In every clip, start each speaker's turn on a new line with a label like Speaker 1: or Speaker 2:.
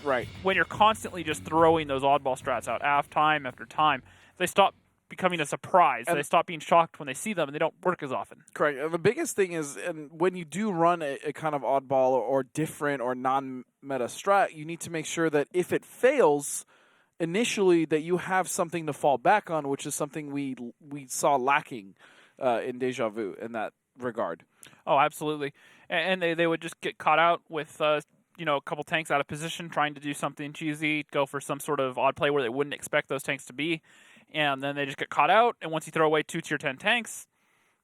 Speaker 1: Right.
Speaker 2: When you're constantly just throwing those oddball strats out time after time, they stop becoming a surprise. They stop being shocked when they see them, and they don't work as often.
Speaker 1: Correct. And the biggest thing is, and when you do run a kind of oddball or different or non-meta strat, you need to make sure that if it fails initially, that you have something to fall back on, which is something we saw lacking in Deja Vu in that regard.
Speaker 2: Oh, absolutely. And they would just get caught out with a couple tanks out of position, trying to do something cheesy, go for some sort of odd play where they wouldn't expect those tanks to be, and then they just get caught out. And once you throw away 2 tier 10 tanks,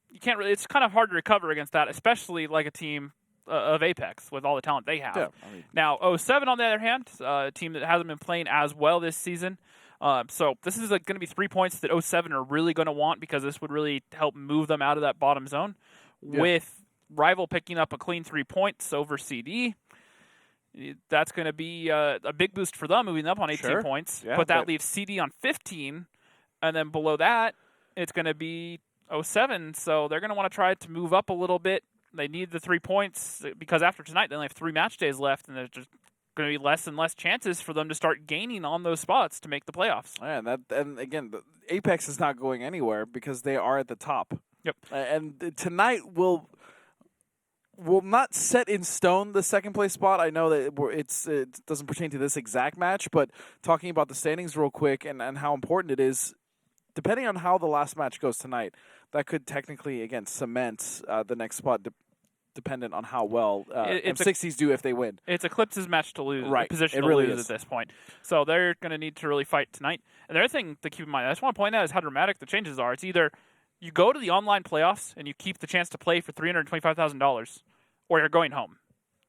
Speaker 2: you can't really. It's kind of hard to recover against that, especially like a team of Apex with all the talent they have.
Speaker 1: Yeah,
Speaker 2: Now, 07 on the other hand, a team that hasn't been playing as well this season. So this is going to be 3 points that 07 are really going to want, because this would really help move them out of that bottom zone. Yeah. With Rival picking up a clean 3 points over CD, that's going to be a big boost for them, moving up on 18 points.
Speaker 1: Yeah,
Speaker 2: but that leaves CD on 15, and then below that, it's going to be 07. So they're going to want to try to move up a little bit. They need the 3 points, because after tonight, they only have 3 match days left, and there's just going to be less and less chances for them to start gaining on those spots to make the playoffs.
Speaker 1: Yeah, and again, Apex is not going anywhere because they are at the top.
Speaker 2: Yep.
Speaker 1: And tonight will not set in stone the second place spot. I know that it doesn't pertain to this exact match, but talking about the standings real quick and how important it is, depending on how the last match goes tonight, that could technically, again, cement the next spot, dependent on how well M60s do if they win.
Speaker 2: It's Eclipse's match to lose,
Speaker 1: right?
Speaker 2: Position
Speaker 1: it
Speaker 2: to
Speaker 1: really
Speaker 2: lose
Speaker 1: is.
Speaker 2: at this point. So they're going to need to really fight tonight. And the other thing to keep in mind, I just want to point out, is how dramatic the changes are. It's either you go to the online playoffs and you keep the chance to play for $325,000, or you're going home.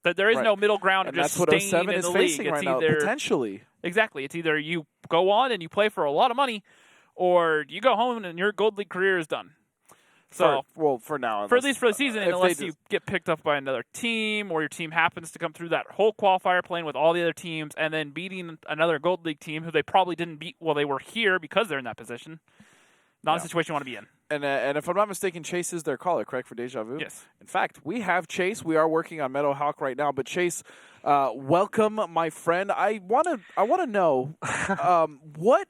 Speaker 2: There is no middle ground of just
Speaker 1: staying
Speaker 2: in the league.
Speaker 1: That's what 07 is facing right now, potentially.
Speaker 2: Exactly. It's either you go on and you play for a lot of money, or you go home and your Gold League career is done. So,
Speaker 1: for now.
Speaker 2: For at least for the season, unless you get picked up by another team, or your team happens to come through that whole qualifier playing with all the other teams and then beating another Gold League team who they probably didn't beat while they were here because they're in that position. Not a situation you want to be in.
Speaker 1: And if I'm not mistaken, Chase is their caller, correct, for Deja Vu?
Speaker 2: Yes.
Speaker 1: In fact, we have Chase. We are working on Meadowhawk right now. But Chase, welcome, my friend. I want to know what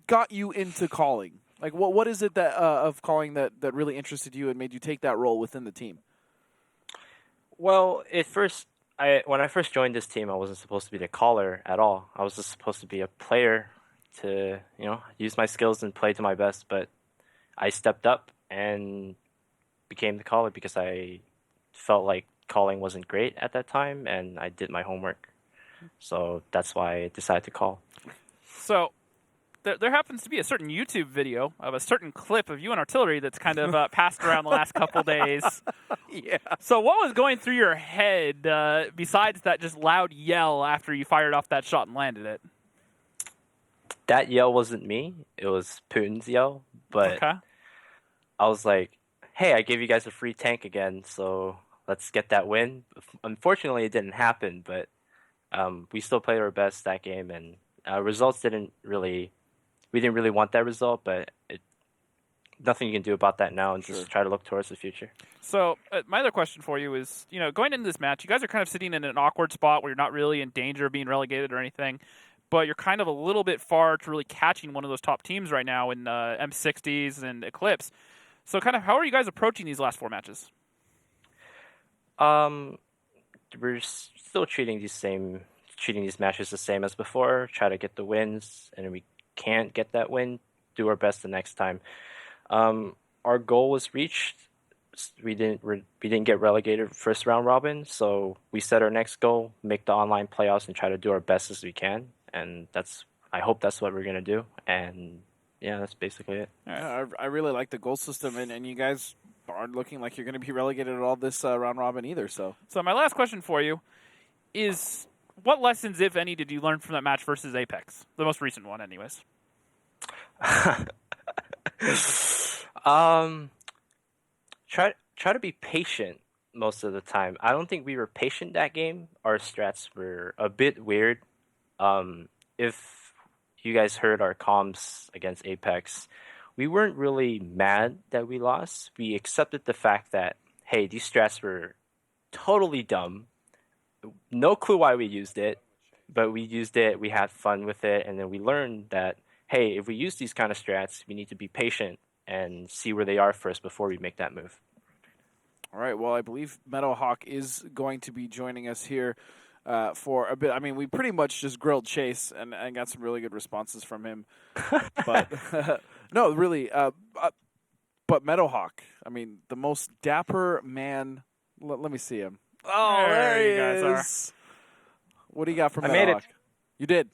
Speaker 1: got you into calling? Like, what is it that of calling that really interested you and made you take that role within the team?
Speaker 3: Well, when I first joined this team, I wasn't supposed to be the caller at all. I was just supposed to be a player to, use my skills and play to my best. But I stepped up and became the caller because I felt like calling wasn't great at that time, and I did my homework. So that's why I decided to call.
Speaker 2: So there happens to be a certain YouTube video of a certain clip of you and Artillery that's kind of passed around the last couple days.
Speaker 1: Yeah.
Speaker 2: So what was going through your head besides that just loud yell after you fired off that shot and landed it?
Speaker 3: That yell wasn't me. It was Putin's yell. But
Speaker 2: okay.
Speaker 3: I was like, hey, I gave you guys a free tank again, so let's get that win. Unfortunately, it didn't happen, but we still played our best that game, and results we didn't really want that result, but nothing you can do about that now, and just try to look towards the future.
Speaker 2: So my other question for you is, going into this match, you guys are kind of sitting in an awkward spot where you're not really in danger of being relegated or anything, but you're kind of a little bit far to really catching one of those top teams right now in M60s and Eclipse. So kind of how are you guys approaching these last 4 matches?
Speaker 3: We're still treating these matches the same as before, try to get the wins, and if we can't get that win, do our best the next time. Our goal was reached. We didn't get relegated first round robin, so we set our next goal, make the online playoffs, and try to do our best as we can. And I hope that's what we're gonna do. And yeah, that's basically it.
Speaker 1: Yeah, I really like the goal system, and you guys aren't looking like you're going to be relegated at all this round robin either. So
Speaker 2: my last question for you is, what lessons, if any, did you learn from that match versus Apex? The most recent one, anyways.
Speaker 3: Try to be patient most of the time. I don't think we were patient that game. Our strats were a bit weird. If you guys heard our comms against Apex, we weren't really mad that we lost. We accepted the fact that, hey, these strats were totally dumb. No clue why we used it, but we used it, we had fun with it, and then we learned that, hey, if we use these kind of strats, we need to be patient and see where they are first before we make that move.
Speaker 1: All right, well, I believe Meadowhawk is going to be joining us here for a bit. I mean, we pretty much just grilled Chase and got some really good responses from him. But no, really, but Meadowhawk, I mean, the most dapper man. Let me see him. Oh, there he
Speaker 2: you guys
Speaker 1: is. What do you got for
Speaker 3: I
Speaker 1: Meadowhawk?
Speaker 3: made it.
Speaker 1: You did.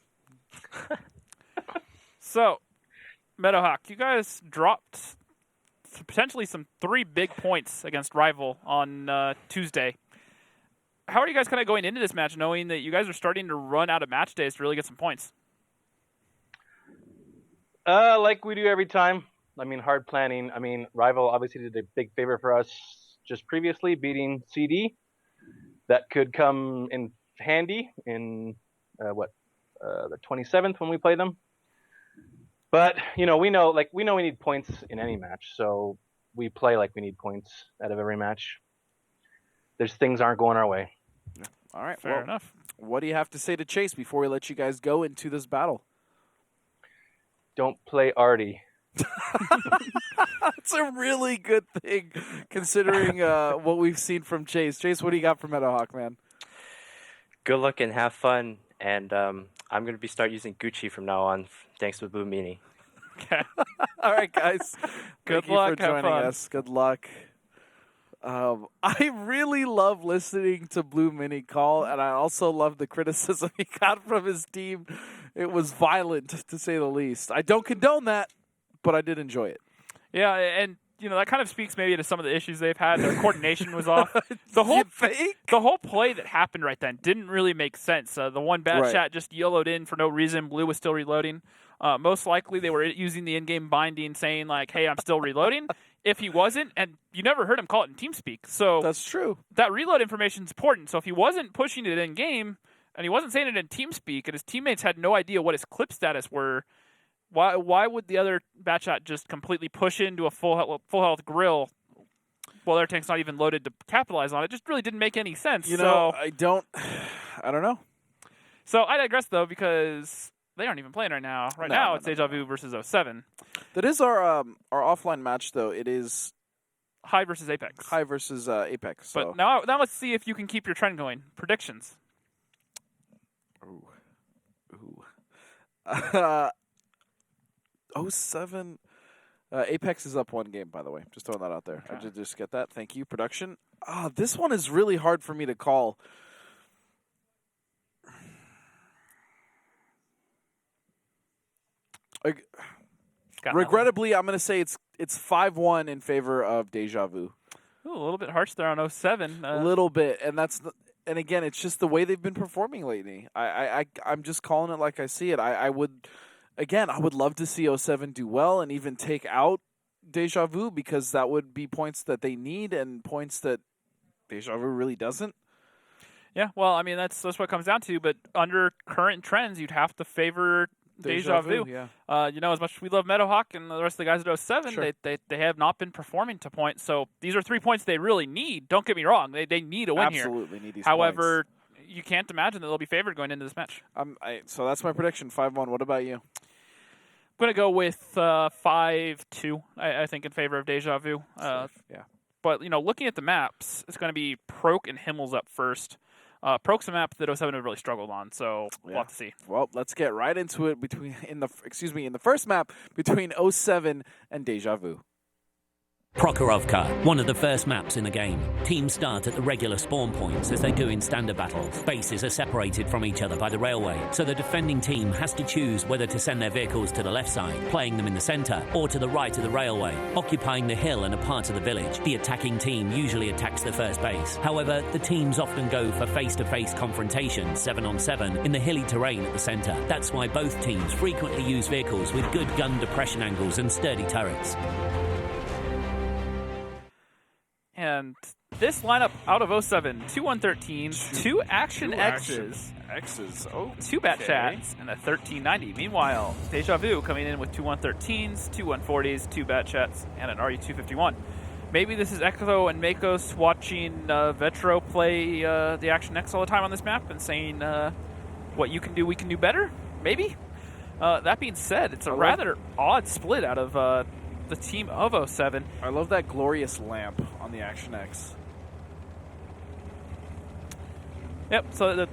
Speaker 2: So, Meadowhawk, you guys dropped potentially some 3 big points against Rival on Tuesday. How are you guys kind of going into this match knowing that you guys are starting to run out of match days to really get some points?
Speaker 4: Like we do every time. I mean, hard planning. I mean, Rival obviously did a big favor for us just previously, beating CD. That could come in handy in, the 27th when we play them. But, we know we need points in any match, so we play like we need points out of every match. There's things aren't going our way.
Speaker 1: All right,
Speaker 2: Fair enough.
Speaker 1: What do you have to say to Chase before we let you guys go into this battle?
Speaker 4: Don't play Artie.
Speaker 1: That's a really good thing, considering what we've seen from Chase. Chase, what do you got for Meadowhawk, man?
Speaker 3: Good luck and have fun, and I'm going to start using Gucci from now on, thanks to Blue Meanie.
Speaker 2: Okay.
Speaker 1: All right, guys.
Speaker 2: Good
Speaker 1: Thank
Speaker 2: luck.
Speaker 1: you for
Speaker 2: Have
Speaker 1: joining
Speaker 2: fun.
Speaker 1: us. Good luck. I really love listening to Blue Mini call, and I also love the criticism he got from his team. It was violent, to say the least. I don't condone that, but I did enjoy it.
Speaker 2: Yeah, and that kind of speaks maybe to some of the issues they've had. Their coordination was off. The whole play that happened right then didn't really make sense. The one bad shot just yellowed in for no reason. Blue was still reloading. Most likely they were using the in-game binding saying like, hey, I'm still reloading. If he wasn't, and you never heard him call it in TeamSpeak. So
Speaker 1: that's true.
Speaker 2: That reload information is important. So if he wasn't pushing it in-game and he wasn't saying it in TeamSpeak and his teammates had no idea what his clip status were, why would the other Batshot just completely push into a full health grill while their tank's not even loaded to capitalize on it? It just really didn't make any sense.
Speaker 1: I don't know.
Speaker 2: So I digress, though, because they aren't even playing right now. Now it's Deja Vu versus 07.
Speaker 1: That is our offline match, though. It is
Speaker 2: High versus Apex.
Speaker 1: High versus Apex. So.
Speaker 2: But now let's see if you can keep your trend going. Predictions.
Speaker 1: Ooh. 07. Apex is up 1 game, by the way. Just throwing that out there.
Speaker 2: Okay.
Speaker 1: I did just get that. Thank you, production. This one is really hard for me to call. Regrettably, I'm going to say it's 5-1 in favor of Deja Vu.
Speaker 2: Ooh, a little bit harsh there on 07.
Speaker 1: A little bit, and again, it's just the way they've been performing lately. I'm just calling it like I see it. I would love to see 07 do well and even take out Deja Vu, because that would be points that they need and points that Deja Vu really doesn't.
Speaker 2: Yeah, well, I mean, that's what it comes down to. But under current trends, you'd have to favor Deja Vu.
Speaker 1: Yeah.
Speaker 2: As much as we love Meadowhawk and the rest of the guys at 07,
Speaker 1: Sure.
Speaker 2: they have not been performing to points. So these are 3 points they really need. Don't get me wrong. They need a win here.
Speaker 1: Absolutely need these
Speaker 2: However, you can't imagine that they'll be favored going into this match.
Speaker 1: So that's my prediction, 5-1. What about you?
Speaker 2: I'm going to go with 5-2, I think, in favor of Deja Vu.
Speaker 1: Yeah.
Speaker 2: But, looking at the maps, it's going to be Prok and Himmels up first. Prok's a map that 07 have really struggled on, so we'll have to see.
Speaker 1: Well, let's get right into it in the first map between 07 and Deja Vu.
Speaker 5: Prokhorovka, one of the first maps in the game. Teams start at the regular spawn points as they do in standard battles. Bases are separated from each other by the railway, so the defending team has to choose whether to send their vehicles to the left side, playing them in the centre, or to the right of the railway, occupying the hill and a part of the village. The attacking team usually attacks the first base. However, the teams often go for face-to-face confrontations, 7-on-7, in the hilly terrain at the centre. That's why both teams frequently use vehicles with good gun depression angles and sturdy turrets.
Speaker 2: And this lineup out of 07, 2 113s, 2 Action X's,
Speaker 1: X's.
Speaker 2: 2 Bat Chats, and a 1390. Meanwhile, Deja Vu coming in with 2 113s, 2 140s, 2 Bat Chats, and an RE251. Maybe this is Echo and Makos watching Vetro play the Action X all the time on this map and saying, what you can do, we can do better, maybe. That being said, it's a rather odd split out of the team of 07.
Speaker 1: I love that glorious lamp on the Action X.
Speaker 2: Yep, so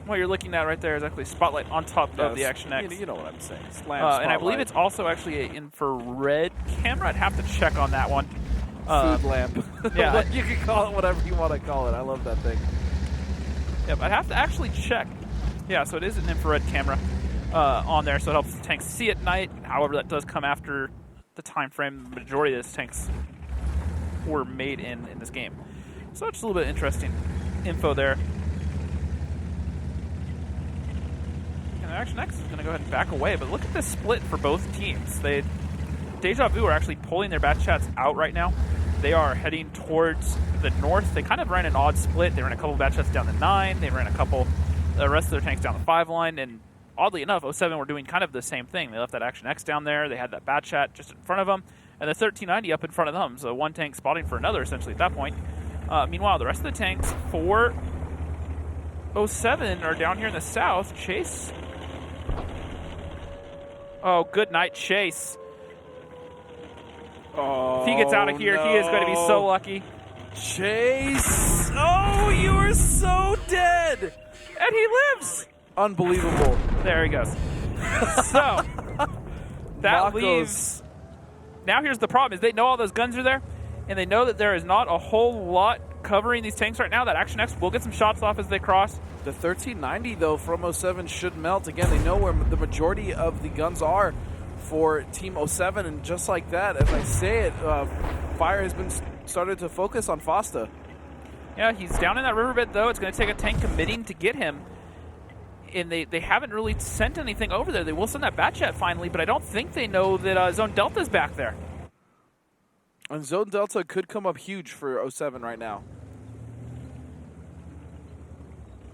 Speaker 2: what you're looking at right there is actually spotlight on top of the Action X.
Speaker 1: You know what I'm saying. It's lamp,
Speaker 2: and I believe it's also actually an infrared camera. I'd have to check on that one.
Speaker 1: Food lamp.
Speaker 2: Yeah.
Speaker 1: You can call it whatever you want to call it. I love that thing.
Speaker 2: Yep, I'd have to actually check. Yeah, so it is an infrared camera on there, so it helps the tanks see at night. However, that does come after the time frame the majority of these tanks were made in this game. So it's a little bit interesting info there. And Action X is going to go ahead and back away, but look at this split for both teams. Deja Vu are actually pulling their bat chats out right now. They are heading towards the north. They kind of ran an odd split. They ran a couple bat chats down the 9. They ran the rest of their tanks down the 5 line. And oddly enough, 07 were doing kind of the same thing. They left that Action X down there. They had that bat chat just in front of them. And the 1390 up in front of them. So one tank spotting for another, essentially, at that point. Meanwhile, the rest of the tanks for 07 are down here in the south. Chase. Oh, good night, Chase.
Speaker 1: Oh,
Speaker 2: if he gets out of here, he is going to be so lucky.
Speaker 1: Chase! Oh, you are so dead!
Speaker 2: And he lives!
Speaker 1: Unbelievable.
Speaker 2: There he goes. So, that leaves... Now here's the problem, is they know all those guns are there, and they know that there is not a whole lot covering these tanks right now. That Action X will get some shots off as they cross.
Speaker 1: The 1390, though, from 07 should melt. Again, they know where the majority of the guns are for Team 07, and just like that, as I say it, fire has been started to focus on Fosta.
Speaker 2: Yeah, he's down in that riverbed, though. It's going to take a tank committing to get him. And they haven't really sent anything over there. They will send that bat chat finally, but I don't think they know that Zone Delta's back there.
Speaker 1: And Zone Delta could come up huge for 07 right now.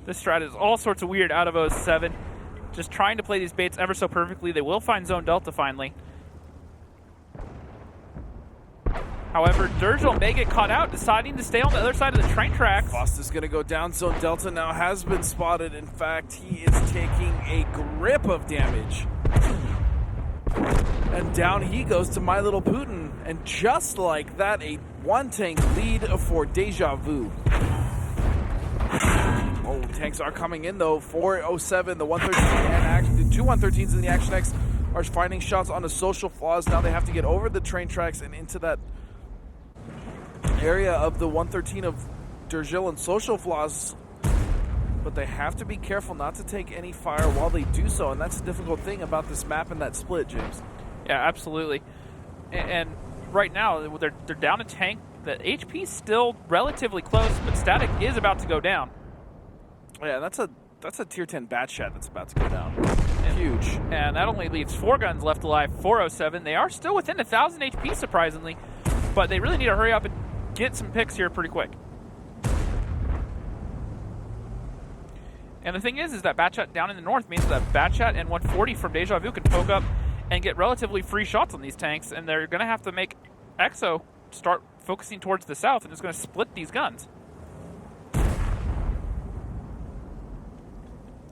Speaker 2: This strat is all sorts of weird out of 07. Just trying to play these baits ever so perfectly. They will find Zone Delta finally. However, Durgel may get caught out, deciding to stay on the other side of the train tracks.
Speaker 1: Fosta's going to go down. Zone Delta now has been spotted. In fact, he is taking a grip of damage. And down he goes to My Little Putin. And just like that, a one-tank lead for Deja Vu. Oh, tanks are coming in, though, for 07. The 113 and the two 113s in the Action X are finding shots on the social flaws. Now they have to get over the train tracks and into that area of the 113 of Durgel and social flaws. But they have to be careful not to take any fire while they do so, and that's the difficult thing about this map and that split, James.
Speaker 2: Yeah, absolutely. And right now, they're down a tank. The HP is still relatively close, but static is about to go down.
Speaker 1: Yeah, that's a tier 10 bat chat that's about to go down. Huge.
Speaker 2: And that only leaves 4 guns left alive for 07. They are still within 1,000 HP, surprisingly, but they really need to hurry up and get some picks here pretty quick. And the thing is that bat chat down in the north means that bat chat and 140 from Deja Vu can poke up and get relatively free shots on these tanks, and they're going to have to make EXO start focusing towards the south, and it's going to split these guns.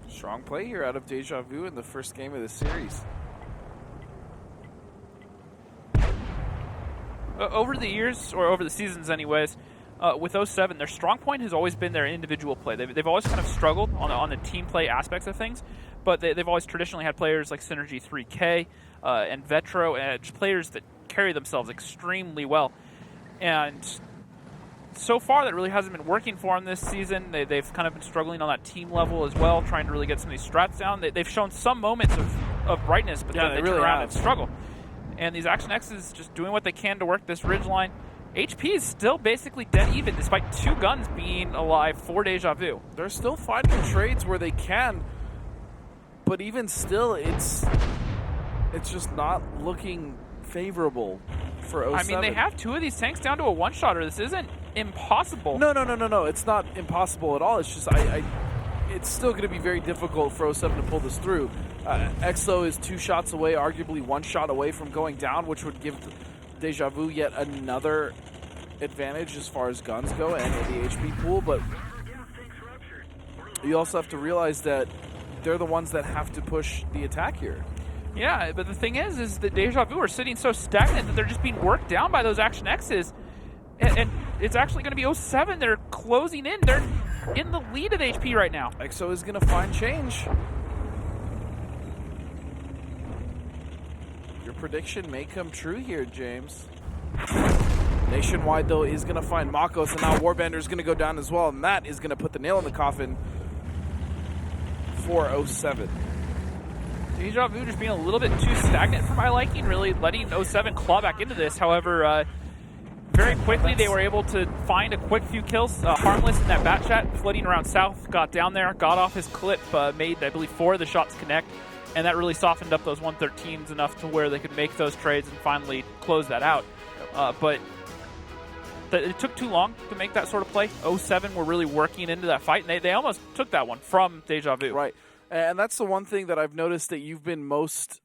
Speaker 1: Strong play here out of Deja Vu in the first game of the series.
Speaker 2: Over the years, or over the seasons anyways, with 07, their strong point has always been their individual play. They've always kind of struggled on the team play aspects of things, but they've always traditionally had players like Synergy 3K and Vetro, and just players that carry themselves extremely well. And so far, that really hasn't been working for them this season. They've kind of been struggling on that team level as well, trying to really get some of these strats down. They've shown some moments of brightness, but then they really turn around and struggle. And these Action X's just doing what they can to work this ridge line. HP is still basically dead even, despite 2 guns being alive for Deja Vu.
Speaker 1: They're still fighting trades where they can, but even still, it's just not looking favorable for 07.
Speaker 2: I mean, they have 2 of these tanks down to a one-shotter. This isn't impossible.
Speaker 1: No. It's not impossible at all. It's just it's still going to be very difficult for 07 to pull this through. EXO is 2 shots away, arguably 1 shot away from going down, which would give Deja Vu yet another advantage as far as guns go and the HP pool. But you also have to realize that they're the ones that have to push the attack here.
Speaker 2: Yeah, but the thing is that Deja Vu are sitting so stagnant that they're just being worked down by those Action X's. And it's actually going to be 07. They're closing in. They're in the lead of HP right now.
Speaker 1: EXO is going to find change. Your prediction may come true here, James. Nationwide, though, is going to find Makos, and now Warbender is going to go down as well, and that is going to put the nail in the coffin for 07.
Speaker 2: Deja Vu just being a little bit too stagnant for my liking, really letting 07 claw back into this. However, very quickly they were able to find a quick few kills. Harmless in that bat chat, floating around south, got down there, got off his clip, made, I believe, 4 of the shots connect, and that really softened up those 113s enough to where they could make those trades and finally close that out. But it took too long to make that sort of play. 07 were really working into that fight, and they almost took that one from Deja Vu.
Speaker 1: Right. And that's the one thing that I've noticed that you've been most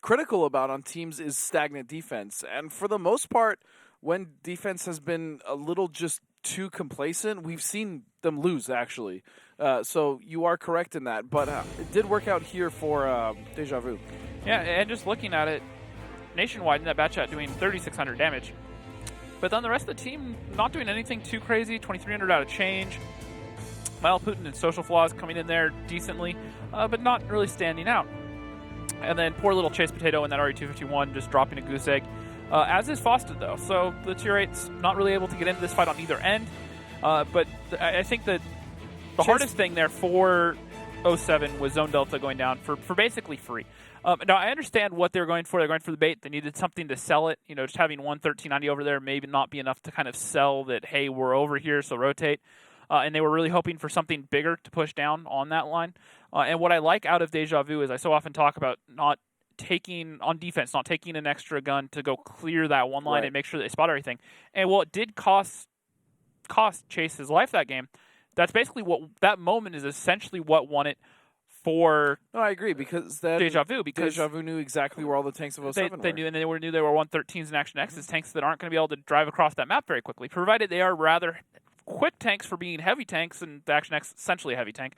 Speaker 1: critical about on teams is stagnant defense. And for the most part, when defense has been a little just too complacent, we've seen them lose, actually. So you are correct in that. But it did work out here for Deja Vu.
Speaker 2: Yeah, and just looking at it, Nationwide in that bat chat doing 3,600 damage. But then the rest of the team not doing anything too crazy, 2,300 out of change. Mile Putin and Social Flaws coming in there decently, but not really standing out. And then poor little Chase Potato in that RE251 just dropping a goose egg, as is Foster, though. So the tier 8's not really able to get into this fight on either end. But I think that the hardest thing there for 07 was Zone Delta going down for basically free. Now, I understand what they're going for. They're going for the bait. They needed something to sell it. You know, just having 11390 over there maybe not be enough to kind of sell that, hey, we're over here, so rotate. And they were really hoping for something bigger to push down on that line. And what I like out of Deja Vu is I so often talk about not taking, on defense, not taking an extra gun to go clear that one line and make sure they spot everything. And while it did cost Chase his life that game, that's basically what, that moment is essentially what won it for
Speaker 1: No, I agree, because then
Speaker 2: Deja Vu. Because
Speaker 1: Deja Vu knew exactly where all the tanks of 07
Speaker 2: they
Speaker 1: were.
Speaker 2: knew, and they knew they were 113s and Action X's, tanks that aren't going to be able to drive across that map very quickly, provided they are rather quick tanks for being heavy tanks, and the Action X essentially a heavy tank.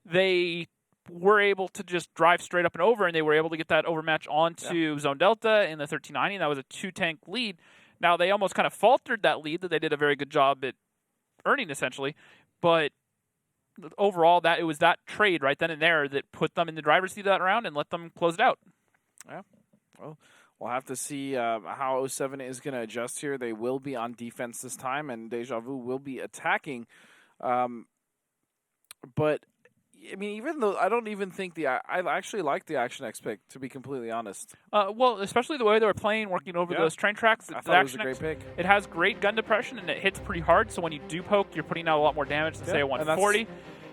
Speaker 2: They were able to just drive straight up and over, and they were able to get that overmatch onto Zone Delta in the 1390, and that was a 2-tank lead. Now, they almost kind of faltered that lead that they did a very good job at earning, essentially, but overall, that it was that trade right then and there that put them in the driver's seat of that round and let them close it out.
Speaker 1: Yeah, well, we'll have to see how 07 is going to adjust here. They will be on defense this time, and Deja Vu will be attacking. But, I mean, even though I don't even think I actually like the Action X pick, to be completely honest.
Speaker 2: Well, especially the way they were playing, working over those train tracks.
Speaker 1: I thought it was a great pick.
Speaker 2: It has great gun depression, and it hits pretty hard, so when you do poke, you're putting out a lot more damage than, say, a 140.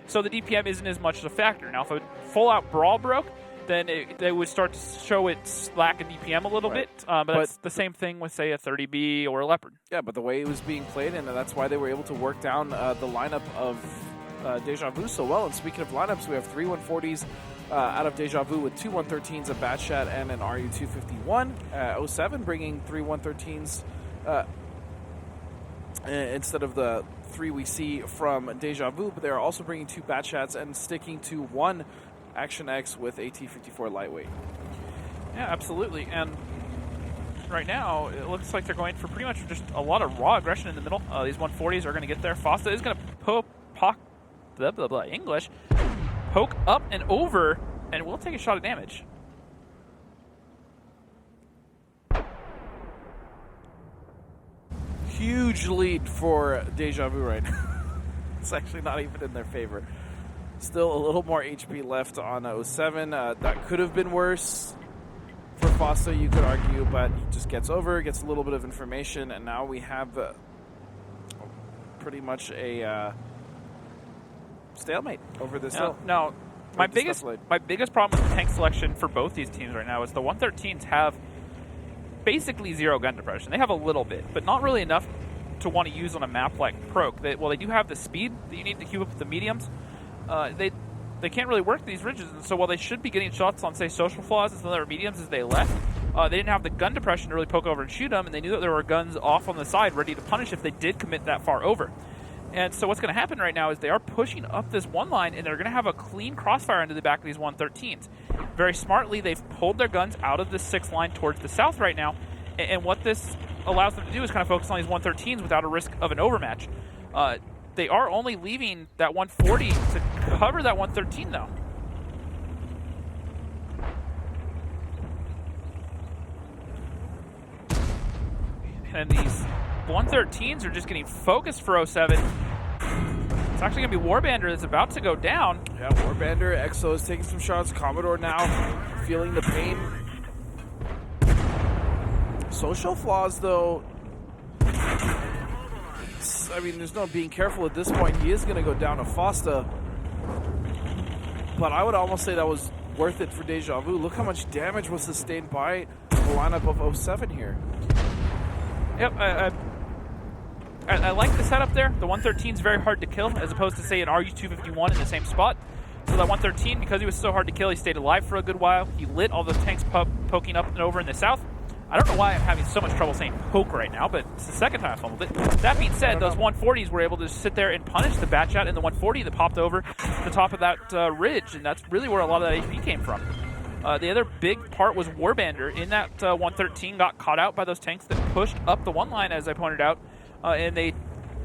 Speaker 2: So the DPM isn't as much of a factor. Now, if a full-out brawl broke, then they would start to show its lack of DPM a little bit. But it's the same thing with, say, a 30B or a Leopard.
Speaker 1: Yeah, but the way it was being played, and that's why they were able to work down the lineup of Deja Vu so well. And speaking of lineups, we have 3 140s out of Deja Vu with 2 113s, a Batchat, and an RU-251. 07 bringing 3 113s instead of the 3 we see from Deja Vu, but they are also bringing 2 Batchats and sticking to 1 Action X with AT-54 lightweight.
Speaker 2: Yeah, absolutely. And right now, it looks like they're going for pretty much just a lot of raw aggression in the middle. These 140s are going to get there. Fosta is going to poke up and over, and will take a shot of damage.
Speaker 1: Huge lead for Deja Vu right now. It's actually not even in their favor. Still a little more HP left on 07. That could have been worse for Fosta, you could argue, but he just gets over, gets a little bit of information, and now we have pretty much a stalemate over this hill.
Speaker 2: Now, my biggest problem with the tank selection for both these teams right now is the 113s have basically 0 gun depression. They have a little bit, but not really enough to want to use on a map like Prok. They do have the speed that you need to keep up with the mediums. They can't really work these ridges, and so while they should be getting shots on, say, Social Flaws and some other mediums as they left, they didn't have the gun depression to really poke over and shoot them, and they knew that there were guns off on the side ready to punish if they did commit that far over. And so what's going to happen right now is they are pushing up this one line, and they're going to have a clean crossfire into the back of these 113s. Very smartly, they've pulled their guns out of the 6th line towards the south right now, and what this allows them to do is kind of focus on these 113s without a risk of an overmatch. They are only leaving that 140 to cover that 113, though. And these 113s are just getting focused for 07. It's actually going to be Warbander that's about to go down.
Speaker 1: Yeah, Warbander, Exo is taking some shots. Commodore now feeling the pain. Social flaws, though. I mean, there's no being careful at this point. He is going to go down to Fosta. But I would almost say that was worth it for Deja Vu. Look how much damage was sustained by the lineup of 07 here.
Speaker 2: Yep, I like the setup there. The 113 is very hard to kill, as opposed to, say, an RU-251 in the same spot. So that 113, because he was so hard to kill, he stayed alive for a good while. He lit all the tanks poking up and over in the south. I don't know why I'm having so much trouble saying poke right now, but it's the second time I fumbled it. That being said, those 140s were able to sit there and punish the Batchat and the 140 that popped over the top of that ridge, and that's really where a lot of that HP came from. The other big part was Warbander. In that 113 got caught out by those tanks that pushed up the one line, as I pointed out, and the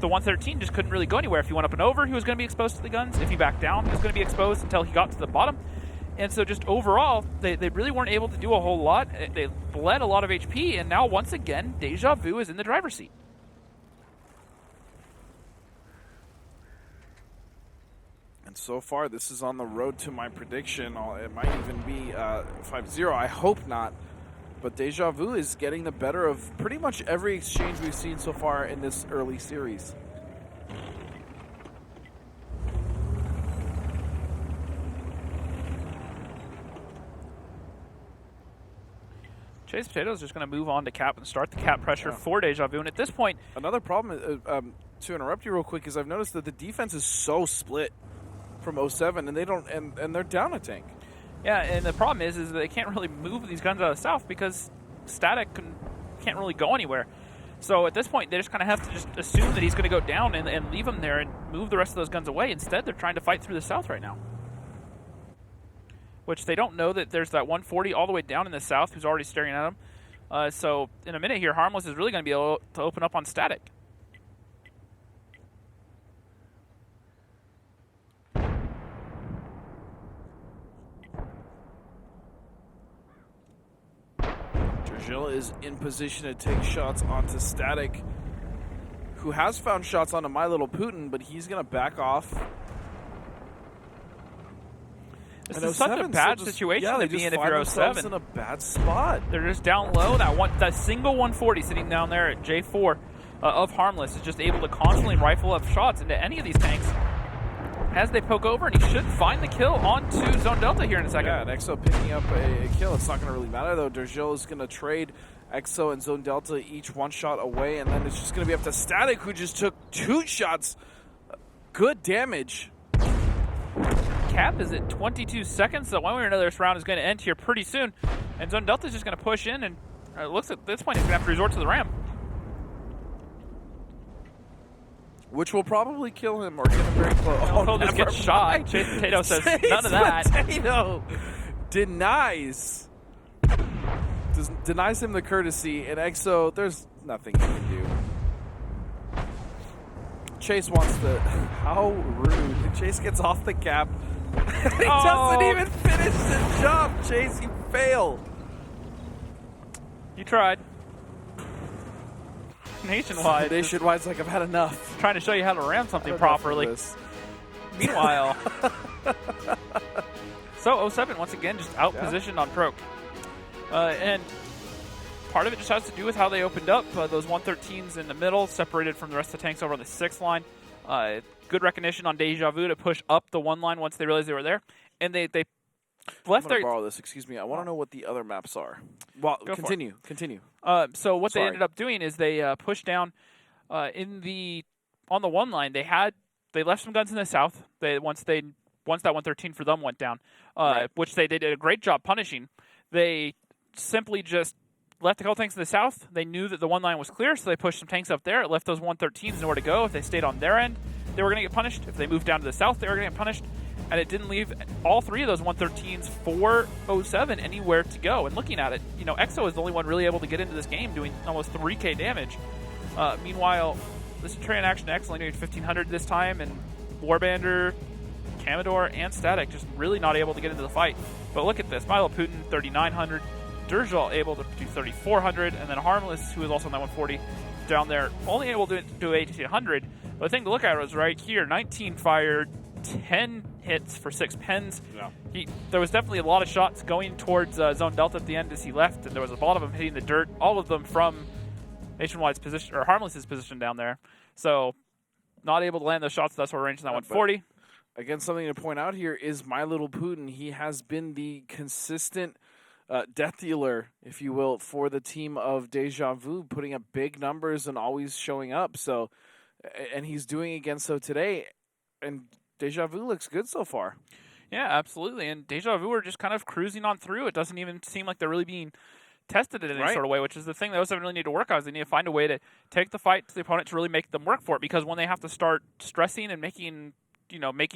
Speaker 2: 113 just couldn't really go anywhere. If he went up and over, he was going to be exposed to the guns. If he backed down, he was going to be exposed until he got to the bottom. And so just overall, they really weren't able to do a whole lot. They bled a lot of HP, and now once again, Deja Vu is in the driver's seat.
Speaker 1: And so far, this is on the road to my prediction. It might even be 5-0. I hope not. But Deja Vu is getting the better of pretty much every exchange we've seen so far in this early series.
Speaker 2: Chase Potato is just going to move on to cap and start the cap pressure for Deja Vu. And at this point,
Speaker 1: another problem, to interrupt you real quick, is I've noticed that the defense is so split from 07, and they don't, and they're down a tank.
Speaker 2: Yeah, and the problem is that they can't really move these guns out of the south because Static can't really go anywhere. So at this point, they just kind of have to just assume that he's going to go down and leave him there and move the rest of those guns away. Instead, they're trying to fight through the south right now. Which they don't know that there's that 140 all the way down in the south who's already staring at them. So in a minute here, Harmless is really going to be able to open up on Static.
Speaker 1: Dragilla is in position to take shots onto Static, who has found shots onto My Little Putin, but he's going to back off.
Speaker 2: This is such a bad situation to be in if you're 07.
Speaker 1: In a bad spot.
Speaker 2: They're just down low. That single 140 sitting down there at J4 of Harmless is just able to constantly rifle up shots into any of these tanks as they poke over, and he should find the kill onto Zone Delta here in a second.
Speaker 1: Yeah, and Exo picking up a kill. It's not going to really matter, though. Dergil is going to trade Exo and Zone Delta each one shot away, and then it's just going to be up to Static, who just took 2 shots. Good damage.
Speaker 2: Cap is at 22 seconds, so one way or another, this round is going to end here pretty soon. And Zone Delta is just going to push in, and it looks at this point he's going to have to resort to the ram.
Speaker 1: Which will probably kill him or get him very close.
Speaker 2: He'll just get shot. Chase Potato says none of that.
Speaker 1: Potato denies him the courtesy, and Exo, there's nothing he can do. Chase wants to... How rude. Chase gets off the cap. He doesn't even finish the jump. Chase, you fail.
Speaker 2: You tried. Nationwide.
Speaker 1: Nationwide's like, I've had enough.
Speaker 2: Trying to show you how to ram something properly. Meanwhile. So 07, once again, just out-positioned on Prok. And part of it just has to do with how they opened up. Those 113s in the middle, separated from the rest of the tanks over on the 6th line. Good recognition on Deja Vu to push up the one line once they realized they were there. And they left their...
Speaker 1: borrow this, excuse me. I want to know what the other maps are. Well, continue.
Speaker 2: So what they ended up doing is they pushed down on the one line. They left some guns in the south. Once that 113 for them went down, which they did a great job punishing. They simply just left a couple tanks in the south. They knew that the one line was clear, so they pushed some tanks up there. It left those 113s nowhere to go if they stayed on their end. they were going to get punished. If they moved down to the south, they were going to get punished. And it didn't leave all three of those 113s for 07 anywhere to go. And looking at it, EXO is the only one really able to get into this game, doing almost 3K damage. Meanwhile, this Train Action X only doing 1,500 this time, and Warbander, Commodore, and Static just really not able to get into the fight. But look at this. Milo Putin, 3,900. Durjal able to do 3,400. And then Harmless, who is also on that 140, down there, only able to do 1,800. But the thing to look at was right here, 19 fired, 10 hits for 6 pens. Yeah. There was definitely a lot of shots going towards Zone Delta at the end as he left, and there was a lot of them hitting the dirt, all of them from Nationwide's position, or Harmless's position down there. So not able to land those shots, that's where we're ranging that 140.
Speaker 1: Again, something to point out here is My Little Putin. He has been the consistent death dealer, if you will, for the team of Deja Vu, putting up big numbers and always showing up. So, and he's doing again so today, and Deja Vu looks good so far.
Speaker 2: Yeah, absolutely. And Deja Vu are just kind of cruising on through. It doesn't even seem like they're really being tested in any sort of way, which is the thing that those really need to work on. Is they need to find a way to take the fight to the opponent to really make them work for it. Because when they have to start stressing and making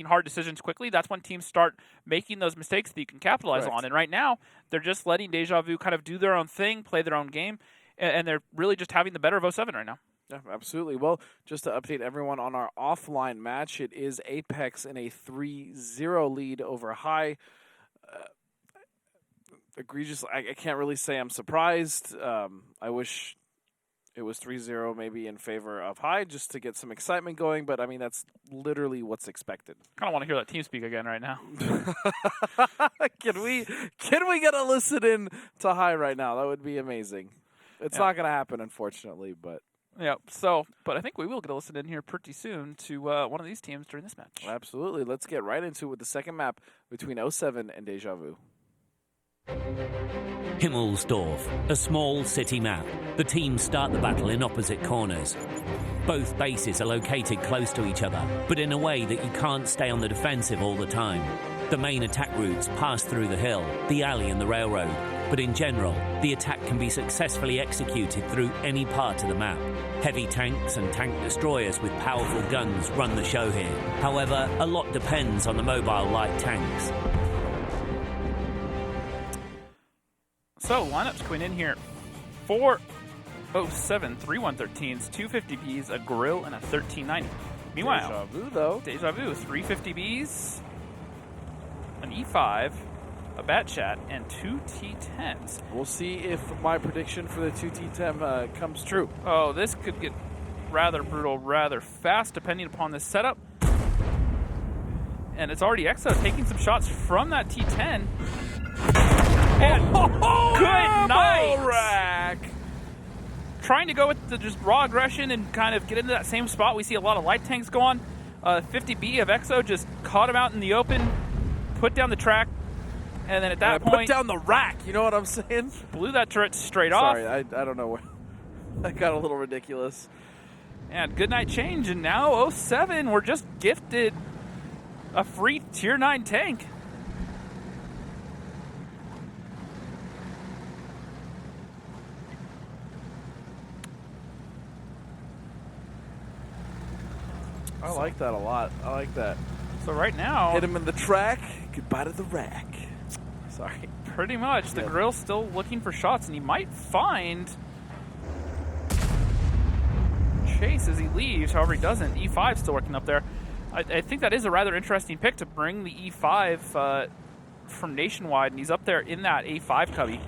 Speaker 2: hard decisions quickly, that's when teams start making those mistakes that you can capitalize on. And right now, they're just letting Deja Vu kind of do their own thing, play their own game, and they're really just having the better of 07 right now.
Speaker 1: Yeah, absolutely. Well, just to update everyone on our offline match, it is Apex in a 3-0 lead over High. Egregious. I can't really say I'm surprised. I wish it was 3-0 maybe in favor of High just to get some excitement going, but I mean, that's literally what's expected.
Speaker 2: I kind of want to hear that team speak again right now.
Speaker 1: Can we get a listen in to High right now? That would be amazing. It's not going to happen, unfortunately, but...
Speaker 2: Yeah, but I think we will get a listen in here pretty soon to one of these teams during this match.
Speaker 1: Absolutely. Let's get right into it with the second map between 07 and Deja Vu.
Speaker 5: Himmelsdorf, a small city map. The teams start the battle in opposite corners. Both bases are located close to each other, but in a way that you can't stay on the defensive all the time. The main attack routes pass through the hill, the alley and the railroad, but in general, the attack can be successfully executed through any part of the map. Heavy tanks and tank destroyers with powerful guns run the show here. However, a lot depends on the mobile light tanks.
Speaker 2: So, lineups going in here. 407, 3 113s, 250Bs, a grill, and a 1390. Meanwhile,
Speaker 1: Deja Vu, though.
Speaker 2: Deja Vu, 350Bs, an E5, a Bat Chat, and 2 T10s.
Speaker 1: We'll see if my prediction for the 2 T10 comes true.
Speaker 2: Oh, this could get rather brutal rather fast depending upon this setup. And it's already EXO taking some shots from that T10. And good night!
Speaker 1: Rack.
Speaker 2: Trying to go with the just raw aggression and kind of get into that same spot. We see a lot of light tanks go on. 50B of EXO just caught him out in the open, put down the track, and then at that point...
Speaker 1: put down the rack, you know what I'm saying?
Speaker 2: Blew that turret straight off.
Speaker 1: Sorry, I don't know where. That got a little ridiculous.
Speaker 2: And good night change, and now 07, we're just gifted a free Tier 9 tank.
Speaker 1: I like that a lot. I like that.
Speaker 2: So right now...
Speaker 1: Hit him in the track, goodbye to the rack. Sorry.
Speaker 2: Pretty much. The grill's still looking for shots, and he might find Chase as he leaves. However, he doesn't. E5 still working up there. I think that is a rather interesting pick to bring the E5 from Nationwide, and he's up there in that A5 cubby.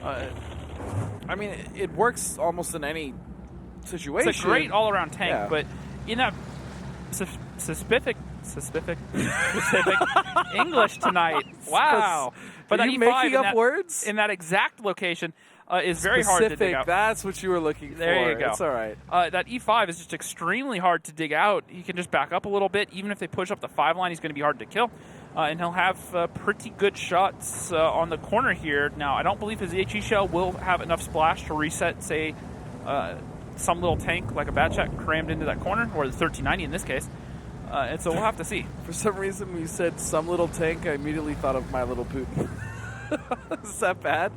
Speaker 1: I mean, it works almost in any situation.
Speaker 2: It's a great all-around tank, but in that specific English tonight. Wow. But
Speaker 1: Are you
Speaker 2: that E5
Speaker 1: making up words?
Speaker 2: In that exact location is very hard to dig out.
Speaker 1: That's what you were looking for.
Speaker 2: There you go.
Speaker 1: It's all right.
Speaker 2: That E5 is just extremely hard to dig out. He can just back up a little bit. Even if they push up the 5 line, he's going to be hard to kill. And he'll have pretty good shots on the corner here. Now, I don't believe his HE shell will have enough splash to reset, say, some little tank like a Batchat crammed into that corner, or the 1390 in this case. And so we'll have to see.
Speaker 1: For some reason, when you said some little tank, I immediately thought of My Little Putin. Is that bad?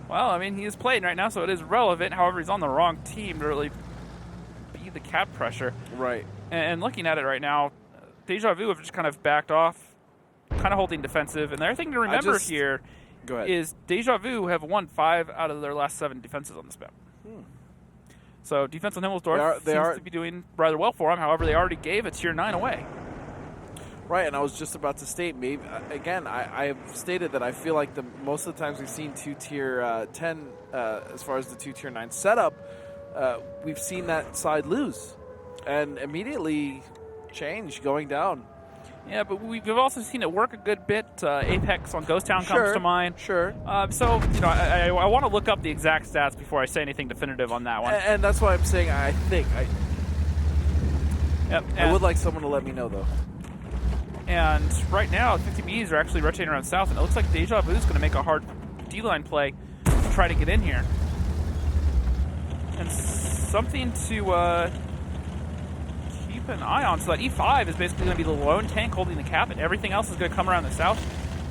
Speaker 2: Well, I mean, he is playing right now, so it is relevant. However, he's on the wrong team to really be the cap pressure.
Speaker 1: Right.
Speaker 2: And looking at it right now, Deja Vu have just kind of backed off, kind of holding defensive. And the other thing to remember here is Deja Vu have won 5 out of their last 7 defenses on this map. So defense on Himmelsdorf seems to be doing rather well for them. However, they already gave a Tier 9 away.
Speaker 1: Right, and I was just about to state, maybe again, I have stated that I feel like most of the times we've seen 2 Tier 10, as far as the 2 Tier 9 setup, we've seen that side lose and immediately change, going down.
Speaker 2: Yeah, but we've also seen it work a good bit. Apex on Ghost Town comes to mind.
Speaker 1: Sure.
Speaker 2: So, I want to look up the exact stats before I say anything definitive on that one.
Speaker 1: And that's why I'm saying I think. I would like someone to let me know, though.
Speaker 2: And right now, 50Bs are actually rotating around south, and it looks like Deja Vu is going to make a hard D-line play to try to get in here. And something to keep an eye on. So that E5 is basically going to be the lone tank holding the cap, and everything else is going to come around the south.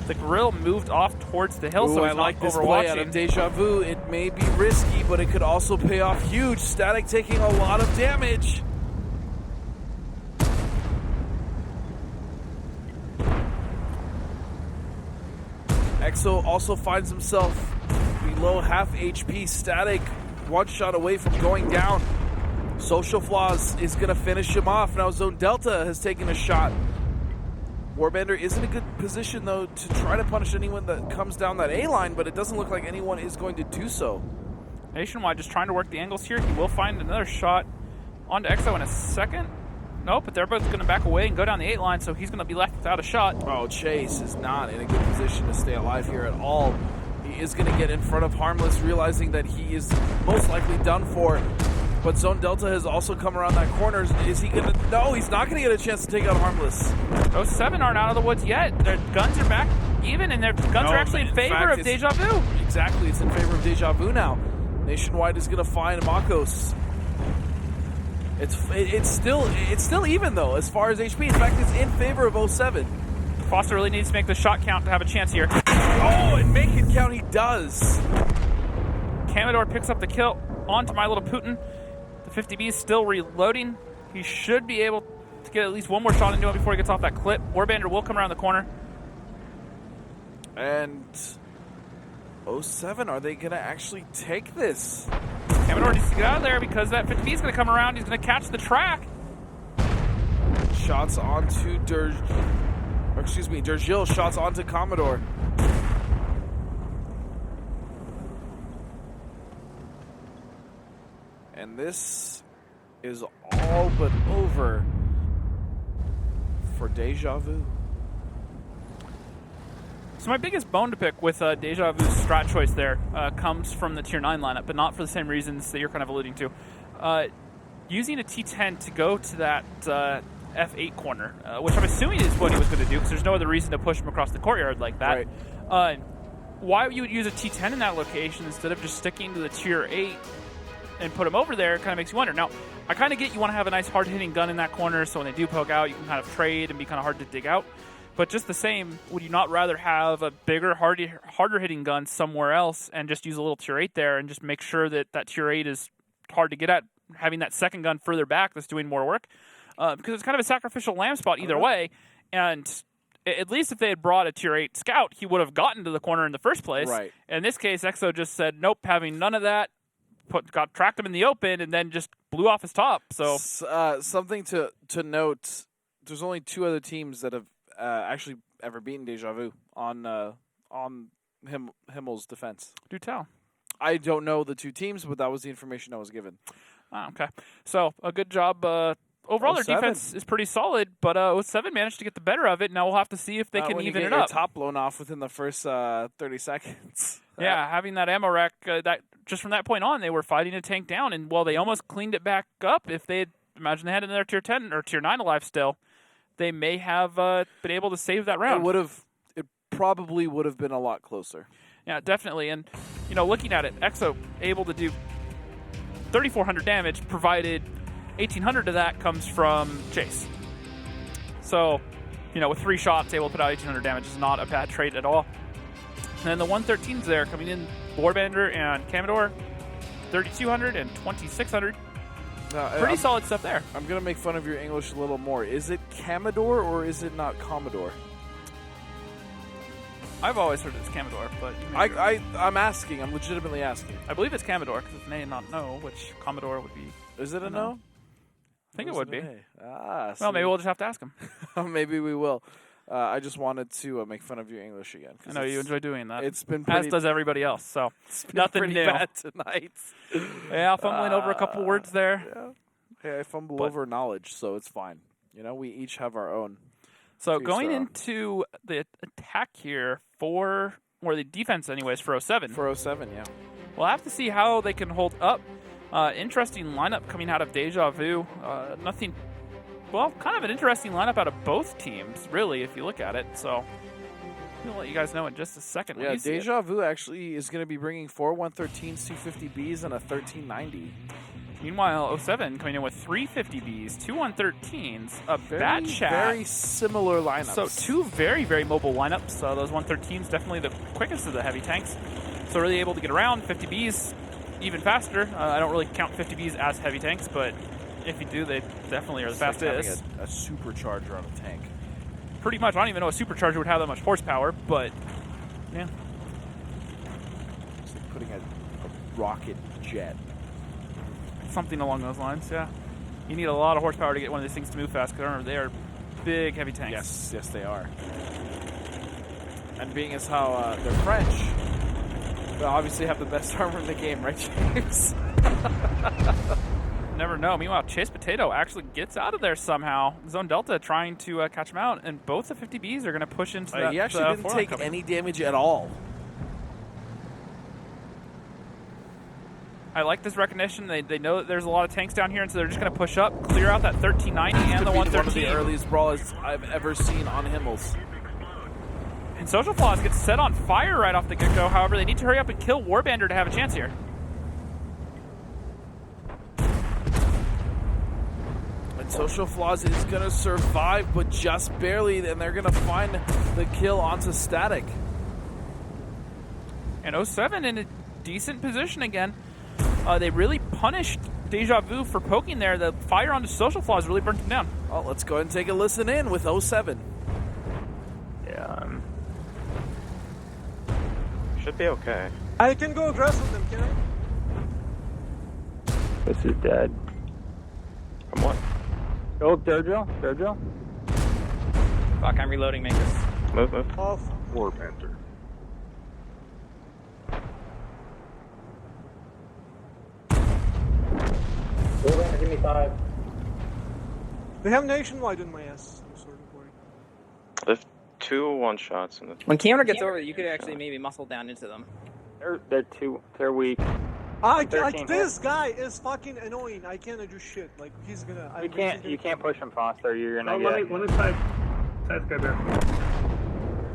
Speaker 2: The grill moved off towards the hill, so
Speaker 1: I like this play out of Deja Vu. It may be risky, but it could also pay off huge. Static taking a lot of damage. Exo also finds himself below half HP. Static 1 shot away from going down. Social Flaws is going to finish him off. Now Zone Delta has taken a shot. Warbender is in a good position, though, to try to punish anyone that comes down that A-line, but it doesn't look like anyone is going to do so.
Speaker 2: Nationwide just trying to work the angles here. He will find another shot onto Exo in a second. Nope, but they're both going to back away and go down the 8 line, so he's going to be left without a shot.
Speaker 1: Oh, Chase is not in a good position to stay alive here at all. He is going to get in front of Harmless, realizing that he is most likely done for. But Zone Delta has also come around that corner. Is he going to... No, he's not going to get a chance to take out Harmless.
Speaker 2: Those 7 aren't out of the woods yet. Their guns are back even, and their guns are actually in favor of Deja Vu.
Speaker 1: Exactly, it's in favor of Deja Vu now. Nationwide is going to find Makos. It's still even, though, as far as HP. In fact, it's in favor of 07.
Speaker 2: Foster really needs to make the shot count to have a chance here.
Speaker 1: Oh, and make it count, he does.
Speaker 2: Commodore picks up the kill onto My Little Putin. The 50B is still reloading. He should be able to get at least one more shot into him before he gets off that clip. Warbender will come around the corner.
Speaker 1: And 07, are they going to actually take this?
Speaker 2: Commodore needs to get out of there because that 50B is going to come around. He's going to catch the track.
Speaker 1: Shots onto Dergil. Shots onto Commodore. And this is all but over for Deja Vu.
Speaker 2: So my biggest bone to pick with Deja Vu's strat choice there comes from the Tier 9 lineup, but not for the same reasons that you're kind of alluding to. Using a T10 to go to that F8 corner, which I'm assuming is what he was going to do because there's no other reason to push him across the courtyard like that. Right. Why you would use a T10 in that location instead of just sticking to the Tier 8 and put him over there kind of makes you wonder. Now, I kind of get you want to have a nice hard-hitting gun in that corner so when they do poke out, you can kind of trade and be kind of hard to dig out. But just the same, would you not rather have a bigger, harder-hitting gun somewhere else and just use a little Tier 8 there and just make sure that that Tier 8 is hard to get at, having that second gun further back that's doing more work? Because it's kind of a sacrificial lamb spot either way. And at least if they had brought a Tier 8 scout, he would have gotten to the corner in the first place.
Speaker 1: Right.
Speaker 2: In this case, Exo just said, nope, having none of that, tracked him in the open, and then just blew off his top. So
Speaker 1: something to note, there's only 2 other teams that have actually ever beaten Deja Vu on Himmel's defense.
Speaker 2: Do tell.
Speaker 1: I don't know the 2 teams, but that was the information I was given.
Speaker 2: Oh, okay. So a good job. Overall, their defense is pretty solid, but 07 managed to get the better of it. Now we'll have to see if they can even it up.
Speaker 1: Top blown off within the first 30 seconds.
Speaker 2: Yeah, having that ammo rack, that just from that point on, they were fighting a tank down, and they almost cleaned it back up. If they imagine they had another Tier 10 or Tier 9 alive still, they may have been able to save that round.
Speaker 1: It probably would have been a lot closer.
Speaker 2: Yeah, definitely. And looking at it, Exo able to do 3,400 damage, provided 1,800 of that comes from Chase. So, with 3 shots, able to put out 1,800 damage is not a bad trade at all. And then the 113s there coming in, Warbender and Commodore, 3,200 and 2,600.
Speaker 1: No,
Speaker 2: Pretty solid stuff there.
Speaker 1: I'm going to make fun of your English a little more. Is it Commodore or is it not Commodore?
Speaker 2: I've always heard it's Commodore, but you may be right.
Speaker 1: I'm asking. I'm legitimately asking.
Speaker 2: I believe it's Commodore because it's an A and not no, which Commodore would be.
Speaker 1: Is it a no?
Speaker 2: I think
Speaker 1: Or
Speaker 2: it
Speaker 1: is
Speaker 2: would be.
Speaker 1: an A? Ah,
Speaker 2: Well, maybe we'll just have to ask him.
Speaker 1: maybe we will. I just wanted to make fun of your English again.
Speaker 2: I know you enjoy doing that.
Speaker 1: It's been pretty,
Speaker 2: as does everybody else. So
Speaker 1: it's been
Speaker 2: nothing
Speaker 1: pretty
Speaker 2: new.
Speaker 1: bad tonight.
Speaker 2: Yeah, fumbling over a couple words there.
Speaker 1: Yeah. Hey, I fumble
Speaker 2: But-
Speaker 1: over knowledge, so it's fine. We each have our own.
Speaker 2: So
Speaker 1: Jeez,
Speaker 2: going into the attack here or the defense anyways for 07.
Speaker 1: For 07, yeah.
Speaker 2: We'll have to see how they can hold up. Interesting lineup coming out of Deja Vu. Kind of an interesting lineup out of both teams, really, if you look at it. So we'll let you guys know in just a second. when
Speaker 1: Yeah,
Speaker 2: you see it.
Speaker 1: Deja Vu actually is going to be bringing 4 113s, 250Bs, and a 1390.
Speaker 2: Meanwhile, 07 coming in with 3 50Bs, 2 113s, a Bat Chat.
Speaker 1: Very similar lineups.
Speaker 2: So two very, very mobile lineups. Those 113s definitely the quickest of the heavy tanks. So really able to get around. 50Bs even faster. I don't really count 50Bs as heavy tanks, but if you do, they definitely are the
Speaker 1: It's like
Speaker 2: fastest.
Speaker 1: having a supercharger on a tank.
Speaker 2: Pretty much. I don't even know a supercharger would have that much horsepower, but yeah.
Speaker 1: It's like putting a rocket jet.
Speaker 2: Something along those lines, yeah. You need a lot of horsepower to get one of these things to move fast, because remember, they are big, heavy tanks.
Speaker 1: Yes, they are. And being as how they're French, they obviously have the best armor in the game, right, James?
Speaker 2: Never know. Meanwhile, Chase Potato actually gets out of there somehow. Zone Delta trying to catch him out, and both the 50Bs are going to push into that.
Speaker 1: He actually didn't
Speaker 2: forward
Speaker 1: take
Speaker 2: coming.
Speaker 1: any damage at all.
Speaker 2: I like this recognition. They know that there's a lot of tanks down here, and so they're just going to push up, clear out that 1390 and the
Speaker 1: Could be
Speaker 2: 113.
Speaker 1: one of the earliest brawlers I've ever seen on Himmels.
Speaker 2: And Social Flaws gets set on fire right off the get-go. However, they need to hurry up and kill Warbander to have a chance here.
Speaker 1: And Social Flaws is going to survive, but just barely, and they're going to find the kill onto Static.
Speaker 2: And 07 in a decent position again. They really punished Deja Vu for poking there. The fire onto Social Flaws really burnt him down.
Speaker 1: Well, let's go ahead and take a listen in with 07.
Speaker 6: Yeah, should be okay.
Speaker 7: I can go aggressive with them, can I?
Speaker 6: This is dead. From what? Go, Dojo.
Speaker 8: Fuck, I'm reloading, Mangus.
Speaker 6: Move.
Speaker 7: Off.
Speaker 6: Warbender.
Speaker 8: Give me 5.
Speaker 7: They have nationwide in my ass. I'm sort of worried.
Speaker 6: There's 2 one-shots in the...
Speaker 8: When camera gets over, you could actually maybe muscle down into them.
Speaker 6: They're weak.
Speaker 7: Like
Speaker 6: 13
Speaker 7: this guy is fucking annoying. I can't do shit. Like he's gonna.
Speaker 6: You can't push them faster. You're gonna
Speaker 9: let me side grab here.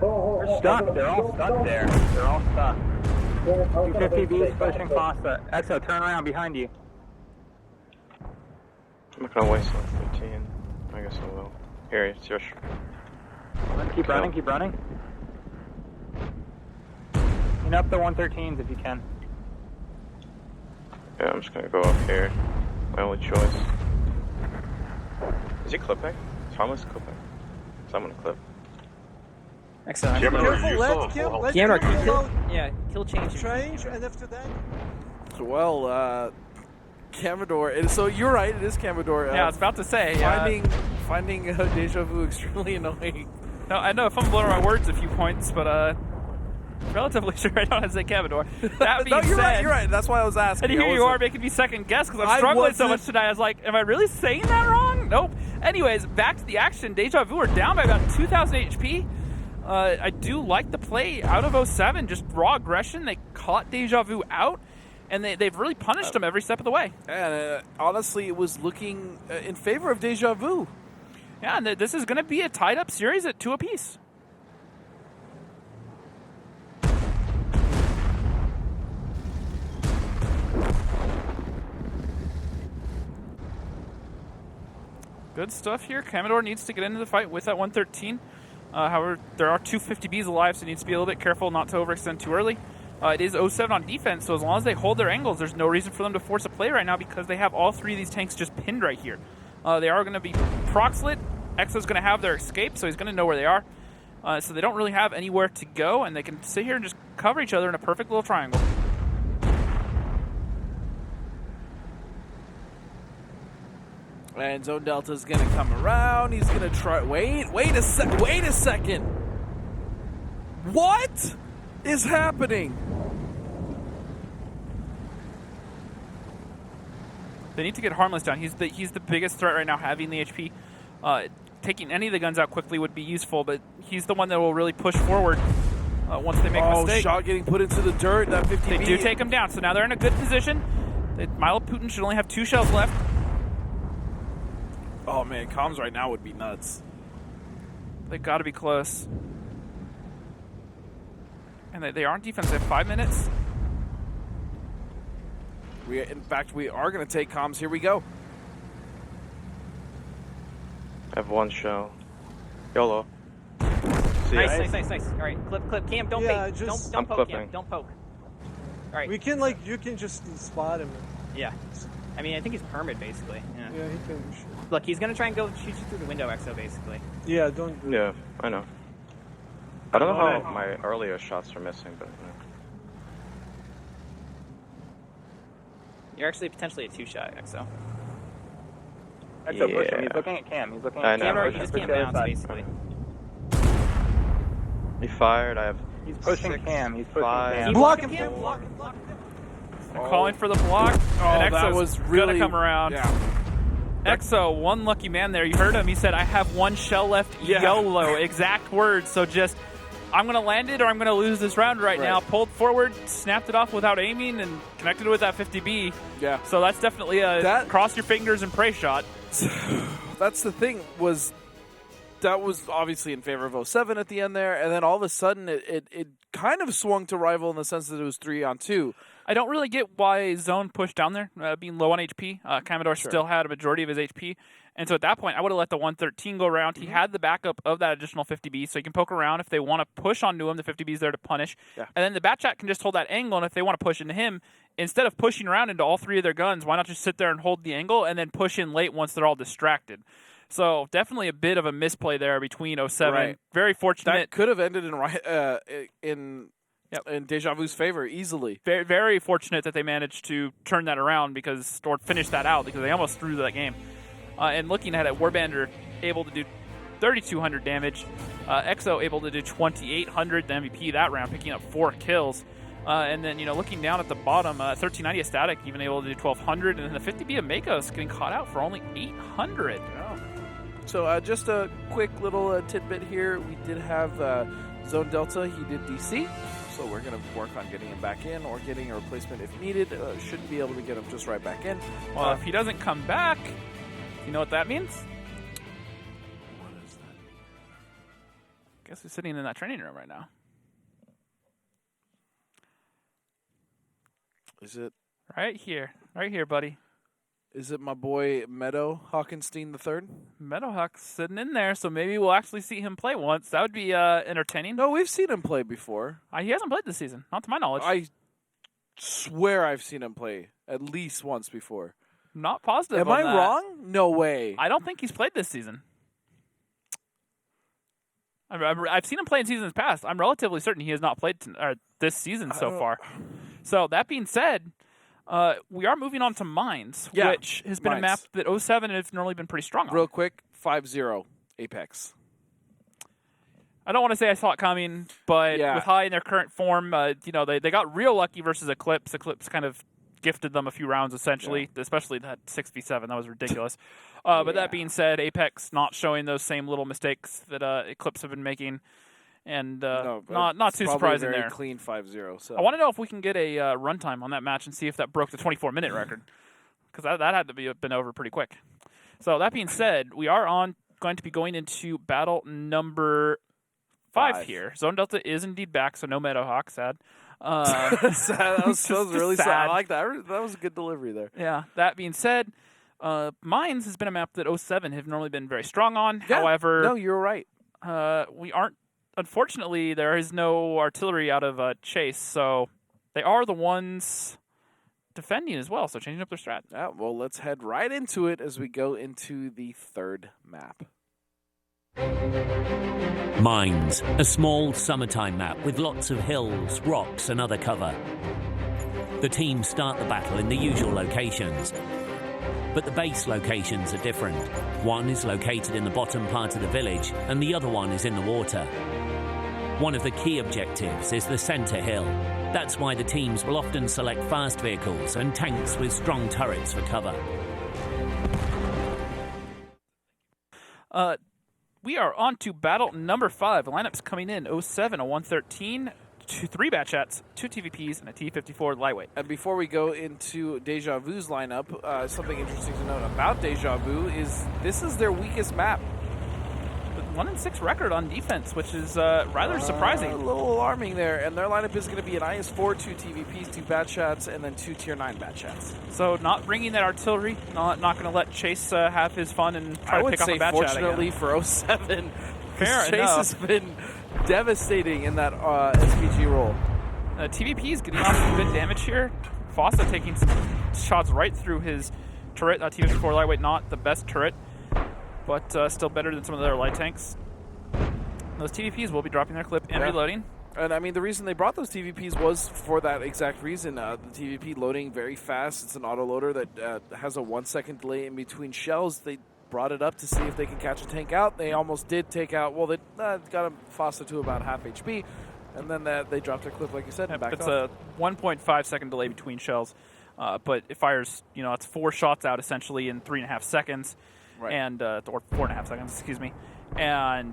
Speaker 6: They're stuck. They're all stuck there. They're all stuck. 250Bs pushing faster. Exo, turn around behind you. I'm not gonna waste like 15. I guess I will. Here, it's yours. Keep running. Clean up the 113s if you can. Yeah, I'm just gonna go up here. My only choice. Is he clipping? Thomas clipping. So I'm gonna clip.
Speaker 8: Excellent.
Speaker 7: Careful, let
Speaker 8: Camera,
Speaker 7: camera
Speaker 8: kill. Yeah, kill change.
Speaker 7: change, and after that,
Speaker 1: Well, Commodore. So you're right. It is Commodore.
Speaker 2: Yeah, I was about to say.
Speaker 1: Finding Deja Vu extremely annoying.
Speaker 2: No, I know if I'm blowing my words a few points, but relatively sure I don't have to say Commodore. That being
Speaker 1: No, you're
Speaker 2: said,
Speaker 1: right. You're right. That's why I was asking.
Speaker 2: and here
Speaker 1: I
Speaker 2: you
Speaker 1: wasn't-
Speaker 2: are making me second guess because
Speaker 1: I
Speaker 2: I'm struggling so
Speaker 1: wasn't-
Speaker 2: much tonight. I was like, am I really saying that wrong? Nope. Anyways, back to the action. Deja Vu are down by about 2,000 HP. I do like the play out of 07, just raw aggression. They caught Deja Vu out, and they've really punished them every step of the way.
Speaker 1: And honestly, it was looking in favor of Deja Vu.
Speaker 2: Yeah, and this is going to be a tied-up series at 2 apiece. Good stuff here. Commodore needs to get into the fight with that 113. However, there are two 50Bs alive, so he needs to be a little bit careful not to overextend too early. It is 07 on defense, so as long as they hold their angles, there's no reason for them to force a play right now because they have all three of these tanks just pinned right here. They are going to be proxlit. Exo's going to have their escape, so he's going to know where they are. So they don't really have anywhere to go, and they can sit here and just cover each other in a perfect little triangle.
Speaker 1: And Zone Delta's going to come around. He's going to try... Wait a second. What is happening?
Speaker 2: They need to get Harmless down. He's the biggest threat right now, having the HP. Taking any of the guns out quickly would be useful, but he's the one that will really push forward once they make a mistake.
Speaker 1: Shot getting put into the dirt. That 50.
Speaker 2: They do take him down, so now they're in a good position. Milo Putin should only have 2 shells left.
Speaker 1: Oh, man, comms right now would be nuts.
Speaker 2: They got to be close. And they are on defense. They have 5 minutes.
Speaker 1: In fact, we are going to take comms. Here we go.
Speaker 3: I have 1 shell. YOLO.
Speaker 8: Nice. All right, clip. Cam, don't
Speaker 7: Yeah,
Speaker 8: bait.
Speaker 7: just-
Speaker 8: Don't
Speaker 3: I'm
Speaker 8: poke, Cam.
Speaker 3: clipping.
Speaker 8: Don't poke. All right.
Speaker 7: We can you can just spot him.
Speaker 8: Yeah. I mean, I think he's permit basically. Yeah.
Speaker 7: Yeah, he can.
Speaker 8: Look, he's gonna try and go shoot you through the window, Exo, basically.
Speaker 7: Yeah, don't do
Speaker 3: Yeah, I know. I don't know how my earlier shots are missing, but...
Speaker 8: You're actually potentially a 2-shot, Exo.
Speaker 6: Exo, push him.
Speaker 3: Yeah.
Speaker 6: He's looking at Cam. He's looking
Speaker 3: I
Speaker 6: at
Speaker 3: know.
Speaker 6: Cam.
Speaker 8: Cam,
Speaker 3: push
Speaker 8: you just
Speaker 6: Push
Speaker 8: can't
Speaker 6: the other
Speaker 8: bounce,
Speaker 6: side.
Speaker 8: basically.
Speaker 3: He fired. I have...
Speaker 6: He's pushing
Speaker 3: 6,
Speaker 6: Cam. He's pushing
Speaker 3: 5.
Speaker 6: Cam.
Speaker 7: Block
Speaker 8: him,
Speaker 7: him.
Speaker 8: Cam. Block him.
Speaker 2: They're calling for the block. and
Speaker 1: that
Speaker 2: Exo's
Speaker 1: was really...
Speaker 2: gonna come around.
Speaker 1: Yeah.
Speaker 2: Exo, one lucky man there. You heard him. He said, I have 1 shell left.
Speaker 1: Yeah.
Speaker 2: YOLO. Exact words. So just, I'm going to land it or I'm going to lose this round right now. Pulled forward, snapped it off without aiming, and connected it with that 50B.
Speaker 1: Yeah.
Speaker 2: So that's definitely a cross your fingers and pray shot.
Speaker 1: That's the thing, that was obviously in favor of 07 at the end there, and then all of a sudden it kind of swung to rival in the sense that it was 3-on-2.
Speaker 2: I don't really get why Zone pushed down there, being low on HP. Commodore still had a majority of his HP. And so at that point, I would have let the 113 go around. He had the backup of that additional 50B, so he can poke around if they want to push onto him. The 50B's there to punish.
Speaker 1: Yeah.
Speaker 2: And then the Batchat can just hold that angle, and if they want to push into him, instead of pushing around into all 3 of their guns, why not just sit there and hold the angle and then push in late once they're all distracted? So definitely a bit of a misplay there between 07.
Speaker 1: Right.
Speaker 2: Very fortunate.
Speaker 1: That could have ended in Deja Vu's favor easily.
Speaker 2: Very, very fortunate that they managed to turn that around or finish that out because they almost threw that game. And looking at it, Warbander able to do 3,200 damage. Exo able to do 2,800. The MVP that round, picking up 4 kills. And then, looking down at the bottom, 1390 Static even able to do 1,200. And then the 50B of Makos getting caught out for only 800.
Speaker 1: Yeah. So just a quick little tidbit here. We did have Zone Delta. He did DC. So we're going to work on getting him back in or getting a replacement if needed. Shouldn't be able to get him just right back in.
Speaker 2: Well, if he doesn't come back, you know what that means?
Speaker 1: What does that mean?
Speaker 2: Guess he's sitting in that training room right now.
Speaker 1: Is it?
Speaker 2: Right here, buddy.
Speaker 1: Is it my boy Meadow Hawkenstein III?
Speaker 2: Meadowhawk's sitting in there, so maybe we'll actually see him play once. That would be entertaining.
Speaker 1: No, we've seen him play before.
Speaker 2: He hasn't played this season, not to my knowledge.
Speaker 1: I swear I've seen him play at least once before.
Speaker 2: Not positive.
Speaker 1: Am
Speaker 2: on
Speaker 1: I
Speaker 2: that.
Speaker 1: wrong? No way.
Speaker 2: I don't think he's played this season. I've seen him play in seasons past. I'm relatively certain he has not played this season so far. So that being said, we are moving on to Mines, which has been a map that 07 has normally been pretty strong on.
Speaker 1: Real quick, 5-0 Apex.
Speaker 2: I don't want to say I saw it coming, but with High in their current form, they got real lucky versus Eclipse. Eclipse kind of gifted them a few rounds, essentially, especially that 6v7. That was ridiculous. But that being said, Apex not showing those same little mistakes that Eclipse have been making. And not too surprising
Speaker 1: very
Speaker 2: there.
Speaker 1: Clean 5-0. So
Speaker 2: I want to know if we can get a runtime on that match and see if that broke the 24-minute record, because that had to been over pretty quick. So that being said, we are going to be going into battle number 5 here. Zone Delta is indeed back, so no Meadowhawk. Sad.
Speaker 1: That was really sad.
Speaker 2: sad.
Speaker 1: I like that. That was a good delivery there.
Speaker 2: Yeah. That being said, Mines has been a map that 07 have normally been very strong on.
Speaker 1: Yeah.
Speaker 2: However,
Speaker 1: No, you're right.
Speaker 2: we aren't. Unfortunately, there is no artillery out of Chase, so They are the ones defending as well, so changing up their strat.
Speaker 1: Yeah, well, let's head right into it as we go into the third map.
Speaker 5: Mines, a small summertime map with lots of hills, rocks and other cover. The teams start the battle in the usual locations, but the base locations are different. One is located in the bottom part of the village and the other one is in the water. One of the key objectives is the center hill. That's why the teams will often select fast vehicles and tanks with strong turrets for cover.
Speaker 2: We are on to battle number 5. The lineup's coming in 07, a 113, 3 bat chats, 2 TVPs, and a T-54 lightweight.
Speaker 1: And before we go into Deja Vu's lineup, something interesting to note about Deja Vu is this is their weakest map.
Speaker 2: 1-6 record on defense, which is rather surprising.
Speaker 1: A little alarming there. And their lineup is going to be an IS-4, 2 TVPs, 2 bat chats, and then 2 Tier 9 bat chats.
Speaker 2: So not bringing that artillery, not going to let Chase have his fun and try to pick off a bat chat again.
Speaker 1: Fortunately for 07,
Speaker 2: Fair
Speaker 1: Chase
Speaker 2: enough.
Speaker 1: has been devastating in that SPG role.
Speaker 2: TVP is getting off some good damage here. Fossa taking some shots right through his turret. T-54 lightweight, not the best turret, but still better than some of the other light tanks. Those TVPs will be dropping their clip and reloading.
Speaker 1: And I mean, the reason they brought those TVPs was for that exact reason. The TVP loading very fast. It's an autoloader that has a 1 second delay in between shells. They brought it up to see if they can catch a tank out. They almost did take out. Well, they got a Fossa to about half HP, and then they dropped their clip, like you said, and backed off.
Speaker 2: It's a 1.5 second delay between shells, but it fires. It's 4 shots out essentially in 3.5 seconds.
Speaker 1: Right.
Speaker 2: And or 4.5 seconds, excuse me, and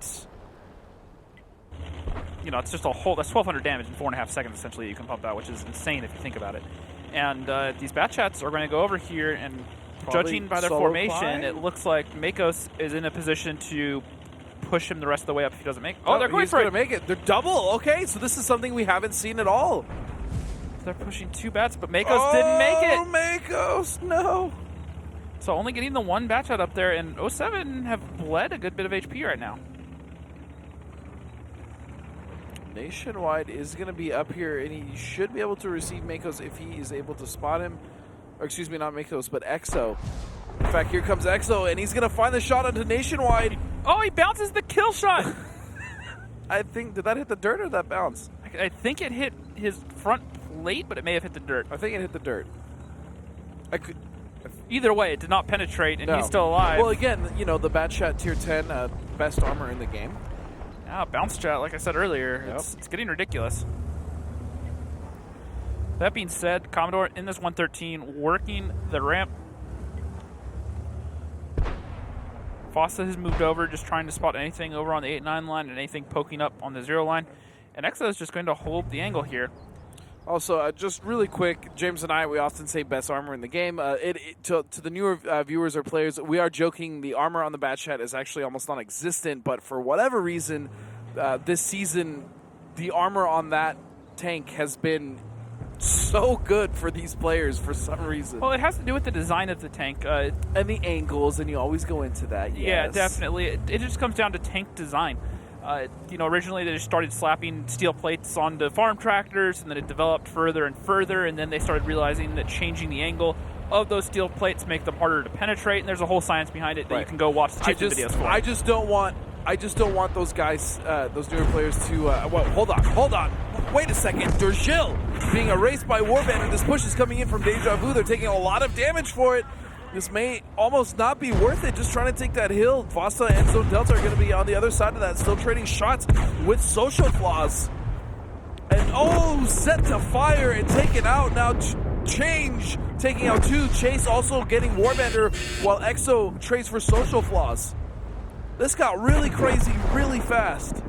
Speaker 2: it's just that's 1,200 damage in 4.5 seconds essentially you can pump out, which is insane if you think about it. And these bat chats are going to go over here, and judging by their formation,
Speaker 1: climb.
Speaker 2: it looks like Makos is in a position to push him the rest of the way up if he doesn't make. Oh, they're going for it.
Speaker 1: He's going to make it. They're double. Okay, so this is something we haven't seen at all.
Speaker 2: They're pushing 2 bats, but Makos didn't make it.
Speaker 1: Oh, Makos, no.
Speaker 2: So only getting the 1 bat shot up there, and 07 have bled a good bit of HP right now.
Speaker 1: Nationwide is going to be up here, and he should be able to receive Makos if he is able to spot him. Or excuse me, not Makos, but Exo. In fact, here comes Exo, and he's going to find the shot onto Nationwide.
Speaker 2: Oh, he bounces the kill shot.
Speaker 1: I think, did that hit the dirt or that bounce?
Speaker 2: I think it hit his front plate, but it may have hit the dirt.
Speaker 1: I think it hit the dirt.
Speaker 2: Either way, it did not penetrate, and
Speaker 1: No.
Speaker 2: he's still alive.
Speaker 1: Well, again, the Bat Chat Tier 10, best armor in the game.
Speaker 2: Bounce chat, like I said earlier,
Speaker 1: Yep.
Speaker 2: it's getting ridiculous. That being said, Commodore in this 113 working the ramp. Fossa has moved over, just trying to spot anything over on the 8-9 line and anything poking up on the 0 line. And Exa is just going to hold the angle here.
Speaker 1: Also, just really quick, James and I, we often say best armor in the game. To the newer viewers or players, we are joking the armor on the Bat Chat is actually almost non-existent, but for whatever reason, this season, the armor on that tank has been so good for these players for some reason.
Speaker 2: Well, it has to do with the design of the tank.
Speaker 1: And the angles, and you always go into that, yes.
Speaker 2: Yeah, definitely. It just comes down to tank design. Originally they just started slapping steel plates onto farm tractors, and then it developed further and further, and then they started realizing that changing the angle of those steel plates make them harder to penetrate, and there's a whole science behind it that you can go watch the teaching videos for.
Speaker 1: I just don't want those guys, those newer players to, hold on. Wait a second. Durgil being erased by Warband, this push is coming in from Deja Vu. They're taking a lot of damage for it. This may almost not be worth it, just trying to take that hill. Fossa and Zone Delta are going to be on the other side of that, still trading shots with social flaws. And set to fire and taken out. Now Change taking out 2. Chase also getting Warbender while Exo trades for social flaws. This got really crazy really fast.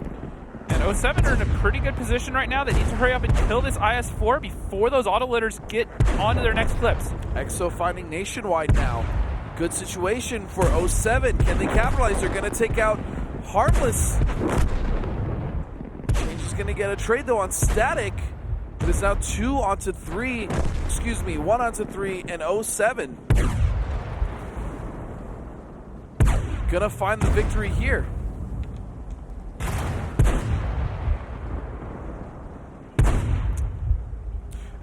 Speaker 2: And 07 are in a pretty good position right now. They need to hurry up and kill this IS-4 before those autoloaders get onto their next clips.
Speaker 1: Exo finding Nationwide now. Good situation for 07. Can they capitalize? They're going to take out Harmless. Change is going to get a trade, though, on Static. It is now 2 onto 3. 1 onto 3 and 07. Gonna find the victory here.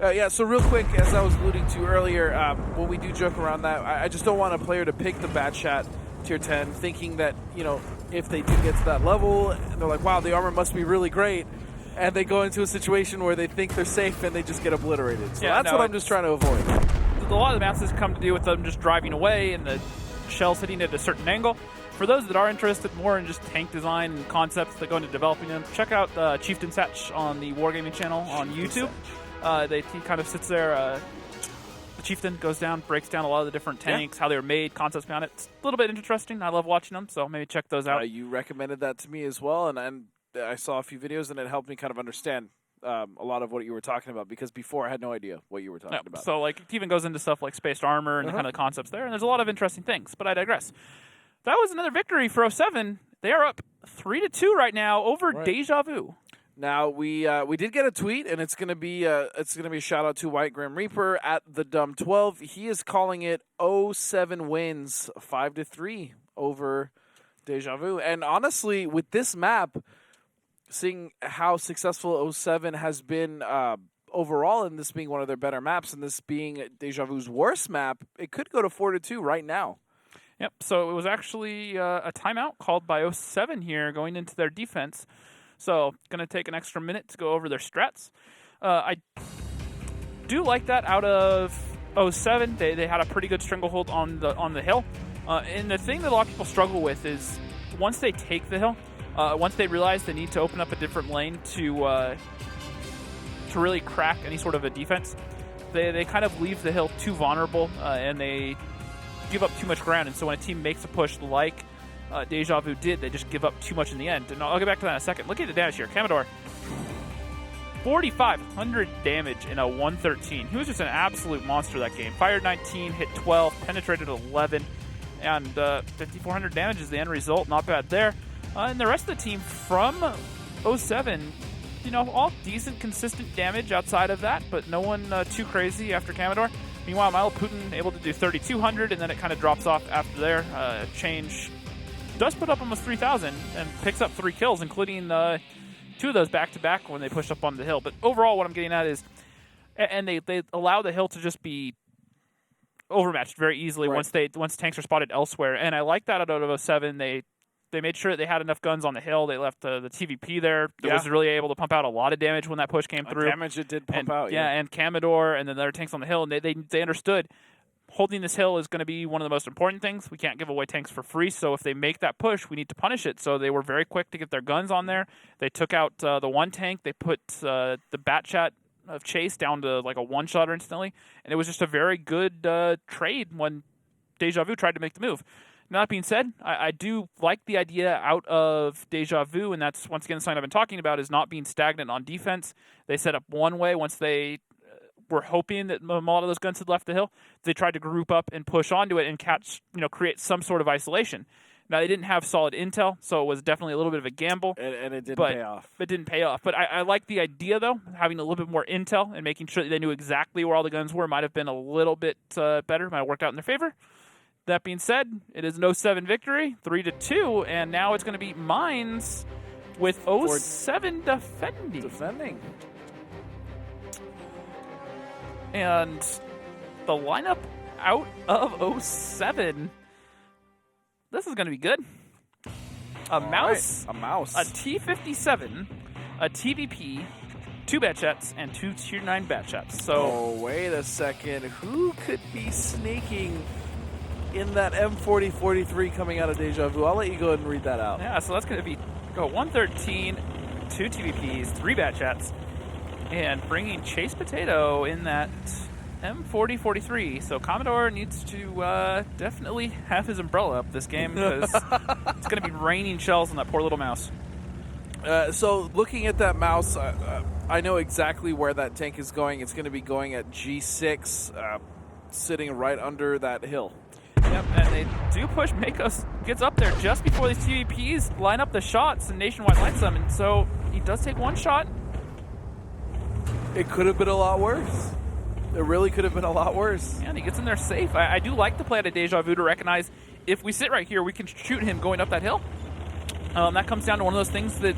Speaker 1: Yeah, so real quick, as I was alluding to earlier, when we do joke around that, I just don't want a player to pick the bad shot tier 10 thinking that, if they do get to that level, and they're like, wow, the armor must be really great, and they go into a situation where they think they're safe and they just get obliterated. So that's what I'm just trying to avoid.
Speaker 2: A lot of the maps has come to do with them just driving away and the shells hitting at a certain angle. For those that are interested more in just tank design and concepts that go into developing them, check out Chieftain Satch on the Wargaming channel on YouTube. He kind of sits there. The Chieftain goes down, breaks down a lot of the different tanks, how they were made, concepts behind it. It's a little bit interesting. I love watching them, so maybe check those out.
Speaker 1: You recommended that to me as well, and I saw a few videos, and it helped me kind of understand a lot of what you were talking about, because before I had no idea what you were talking about.
Speaker 2: So it even goes into stuff like spaced armor and kind of concepts there, and there's a lot of interesting things, but I digress. That was another victory for 07. They are up 3-2 right now over Deja Vu.
Speaker 1: Now we did get a tweet, and it's gonna be a shout out to White Grim Reaper at the Dumb 12. He is calling it 07 wins 5-3 over Deja Vu. And honestly, with this map, seeing how successful 07 has been overall, and this being one of their better maps, and this being Deja Vu's worst map, it could go to 4-2 right now.
Speaker 2: Yep. So it was actually a timeout called by 07 here going into their defense. So going to take an extra minute to go over their strats. I do like that out of 07. They had a pretty good stranglehold on the hill. And the thing that a lot of people struggle with is once they take the hill, once they realize they need to open up a different lane to really crack any sort of a defense, they kind of leave the hill too vulnerable and they give up too much ground. And so when a team makes a push like Deja Vu did, they just give up too much in the end. And I'll get back to that in a second. Look at the damage here. Commodore, 4,500 damage in a 113. He was just an absolute monster that game. Fired 19, hit 12, penetrated 11, and 5,400 damage is the end result. Not bad there. And the rest of the team from 07, all decent, consistent damage outside of that, but no one too crazy after Commodore. Meanwhile, Milo Putin able to do 3,200, and then it kind of drops off after there. Change does put up almost 3,000 and picks up 3 kills, including 2 of those back-to-back when they pushed up on the hill. But overall, what I'm getting at is, and they allow the hill to just be overmatched very easily once tanks are spotted elsewhere. And I like that out of 07. They made sure that they had enough guns on the hill. They left the TVP there. That was really able to pump out a lot of damage when that push came through.
Speaker 1: Damage it did pump out.
Speaker 2: Yeah, and Commodore, and then their tanks on the hill. And they understood holding this hill is going to be one of the most important things. We can't give away tanks for free, so if they make that push, we need to punish it. So they were very quick to get their guns on there. They took out the one tank. They put the bat chat of Chase down to like a one-shotter instantly, and it was just a very good trade when Deja Vu tried to make the move. Now, that being said, I do like the idea out of Deja Vu, and that's, once again, the sign I've been talking about, is not being stagnant on defense. They set up one way once they were hoping that a lot of those guns had left the hill. They tried to group up and push onto it and create some sort of isolation. Now, they didn't have solid intel, so it was definitely a little bit of a gamble.
Speaker 1: And it didn't pay off.
Speaker 2: It didn't pay off. But I like the idea, though, having a little bit more intel and making sure that they knew exactly where all the guns were. Might have been a little bit better. Might have worked out in their favor. That being said, it is an 07 victory, 3-2, and now it's going to be Mines with 07 defending. And the lineup out of 07, this is going to be good. A mouse, a T-57, a TVP, 2 bat chats, and 2 tier 9 bat chats. So,
Speaker 1: wait a second. Who could be sneaking in that M4043 coming out of Deja Vu? I'll let you go ahead and read that out.
Speaker 2: Yeah, so that's going to be 113, 2 TVPs, 3 bat chats, and bringing Chase Potato in that M4043. So Commodore needs to definitely have his umbrella up this game, because it's going to be raining shells on that poor little mouse.
Speaker 1: So looking at that mouse, I know exactly where that tank is going. It's going to be going at G6, sitting right under that hill.
Speaker 2: Yep, and they do push. Makos gets up there just before these TVPs line up the shots, and Nationwide lights them, and so he does take one shot.
Speaker 1: It could have been a lot worse. It really could have been a lot worse.
Speaker 2: Yeah, and he gets in there safe. I do like the play out of Deja Vu to recognize if we sit right here, we can shoot him going up that hill. That comes down to one of those things that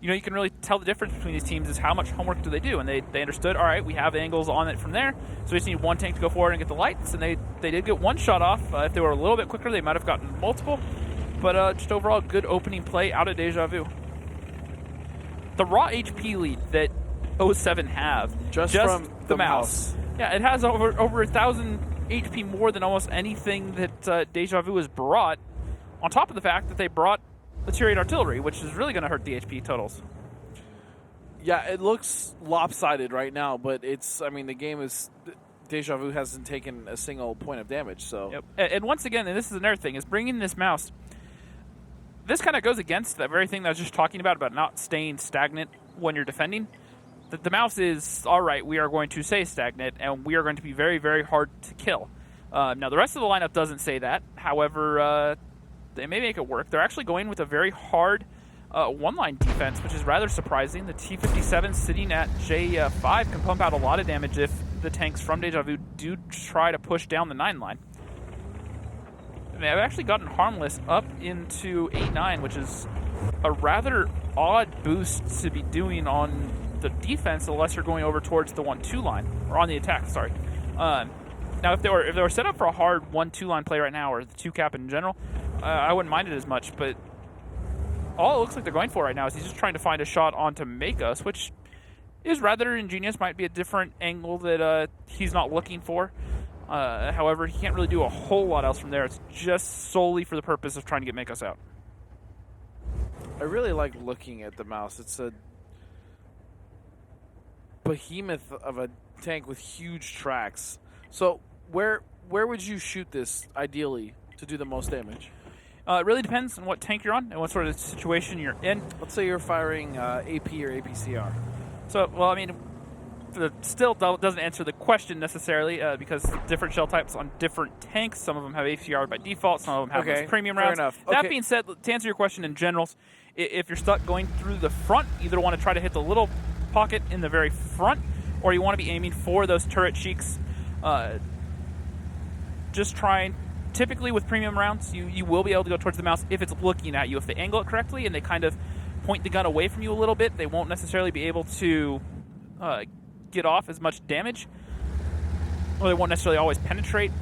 Speaker 2: you can really tell the difference between these teams is how much homework do they do. And they understood, all right, we have angles on it from there, so we just need one tank to go forward and get the lights. And they did get one shot off. If they were a little bit quicker, they might have gotten multiple. But just overall, good opening play out of Deja Vu. The raw HP lead that 07 have,
Speaker 1: just from
Speaker 2: the mouse. Yeah, it has over 1,000 HP more than almost anything that Deja Vu has brought, on top of the fact that they brought the Tyrian artillery, which is really going to hurt the HP totals.
Speaker 1: Yeah, it looks lopsided right now, but the game is... Deja Vu hasn't taken a single point of damage, so...
Speaker 2: Yep. And once again, and this is another thing, is bringing this mouse... This kind of goes against that very thing that I was just talking about not staying stagnant when you're defending. The mouse is, all right, we are going to stay stagnant, and we are going to be very, very hard to kill. Now, the rest of the lineup doesn't say that. However, they may make it work. They're actually going with a very hard one-line defense, which is rather surprising. The T-57 sitting at J5 can pump out a lot of damage if the tanks from Deja Vu do try to push down the 9 line. I've actually gotten Harmless up into 8-9, which is a rather odd boost to be doing on the defense unless you're going over towards the 1-2 line, or on the attack, sorry. Now, if they were set up for a hard 1-2 line play right now, or the 2 cap in general, I wouldn't mind it as much, but all it looks like they're going for right now is he's just trying to find a shot onto Make Us, which is rather ingenious, might be a different angle that he's not looking for. However, he can't really do a whole lot else from there. It's just solely for the purpose of trying to get Make Us out.
Speaker 1: I really like looking at the mouse. It's a behemoth of a tank with huge tracks. So where would you shoot this, ideally, to do the most damage?
Speaker 2: It really depends on what tank you're on and what sort of situation you're in.
Speaker 1: Let's say you're firing AP or APCR.
Speaker 2: So, well, it still doesn't answer the question necessarily because different shell types on different tanks. Some of them have APCR by default. Some of them have those premium rounds.
Speaker 1: Fair enough.
Speaker 2: That being said, to answer your question in generals, if you're stuck going through the front, you either want to try to hit the little pocket in the very front, or you want to be aiming for those turret cheeks. Just trying. Typically with premium rounds, you will be able to go towards the mouse if it's looking at you. If they angle it correctly and they kind of point the gun away from you a little bit, they won't necessarily be able to get off as much damage. Well, they won't necessarily always penetrate,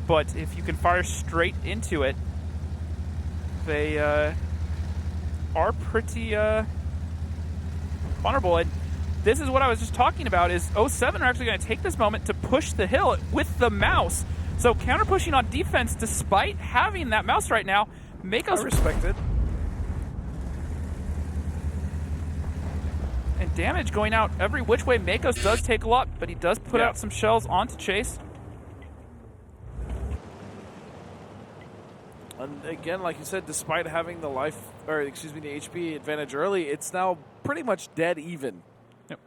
Speaker 2: but if you can fire straight into it, they are pretty vulnerable. And this is what I was just talking about, is 07 are actually going to take this moment to push the hill with the mouse. So counter-pushing on defense, despite having that mouse right now, make us...
Speaker 1: I respect it.
Speaker 2: And damage going out every which way. Makos does take a lot, but he does put out some shells onto Chase.
Speaker 1: And again, like you said, despite having the the HP advantage early, it's now pretty much dead even.
Speaker 2: Yep.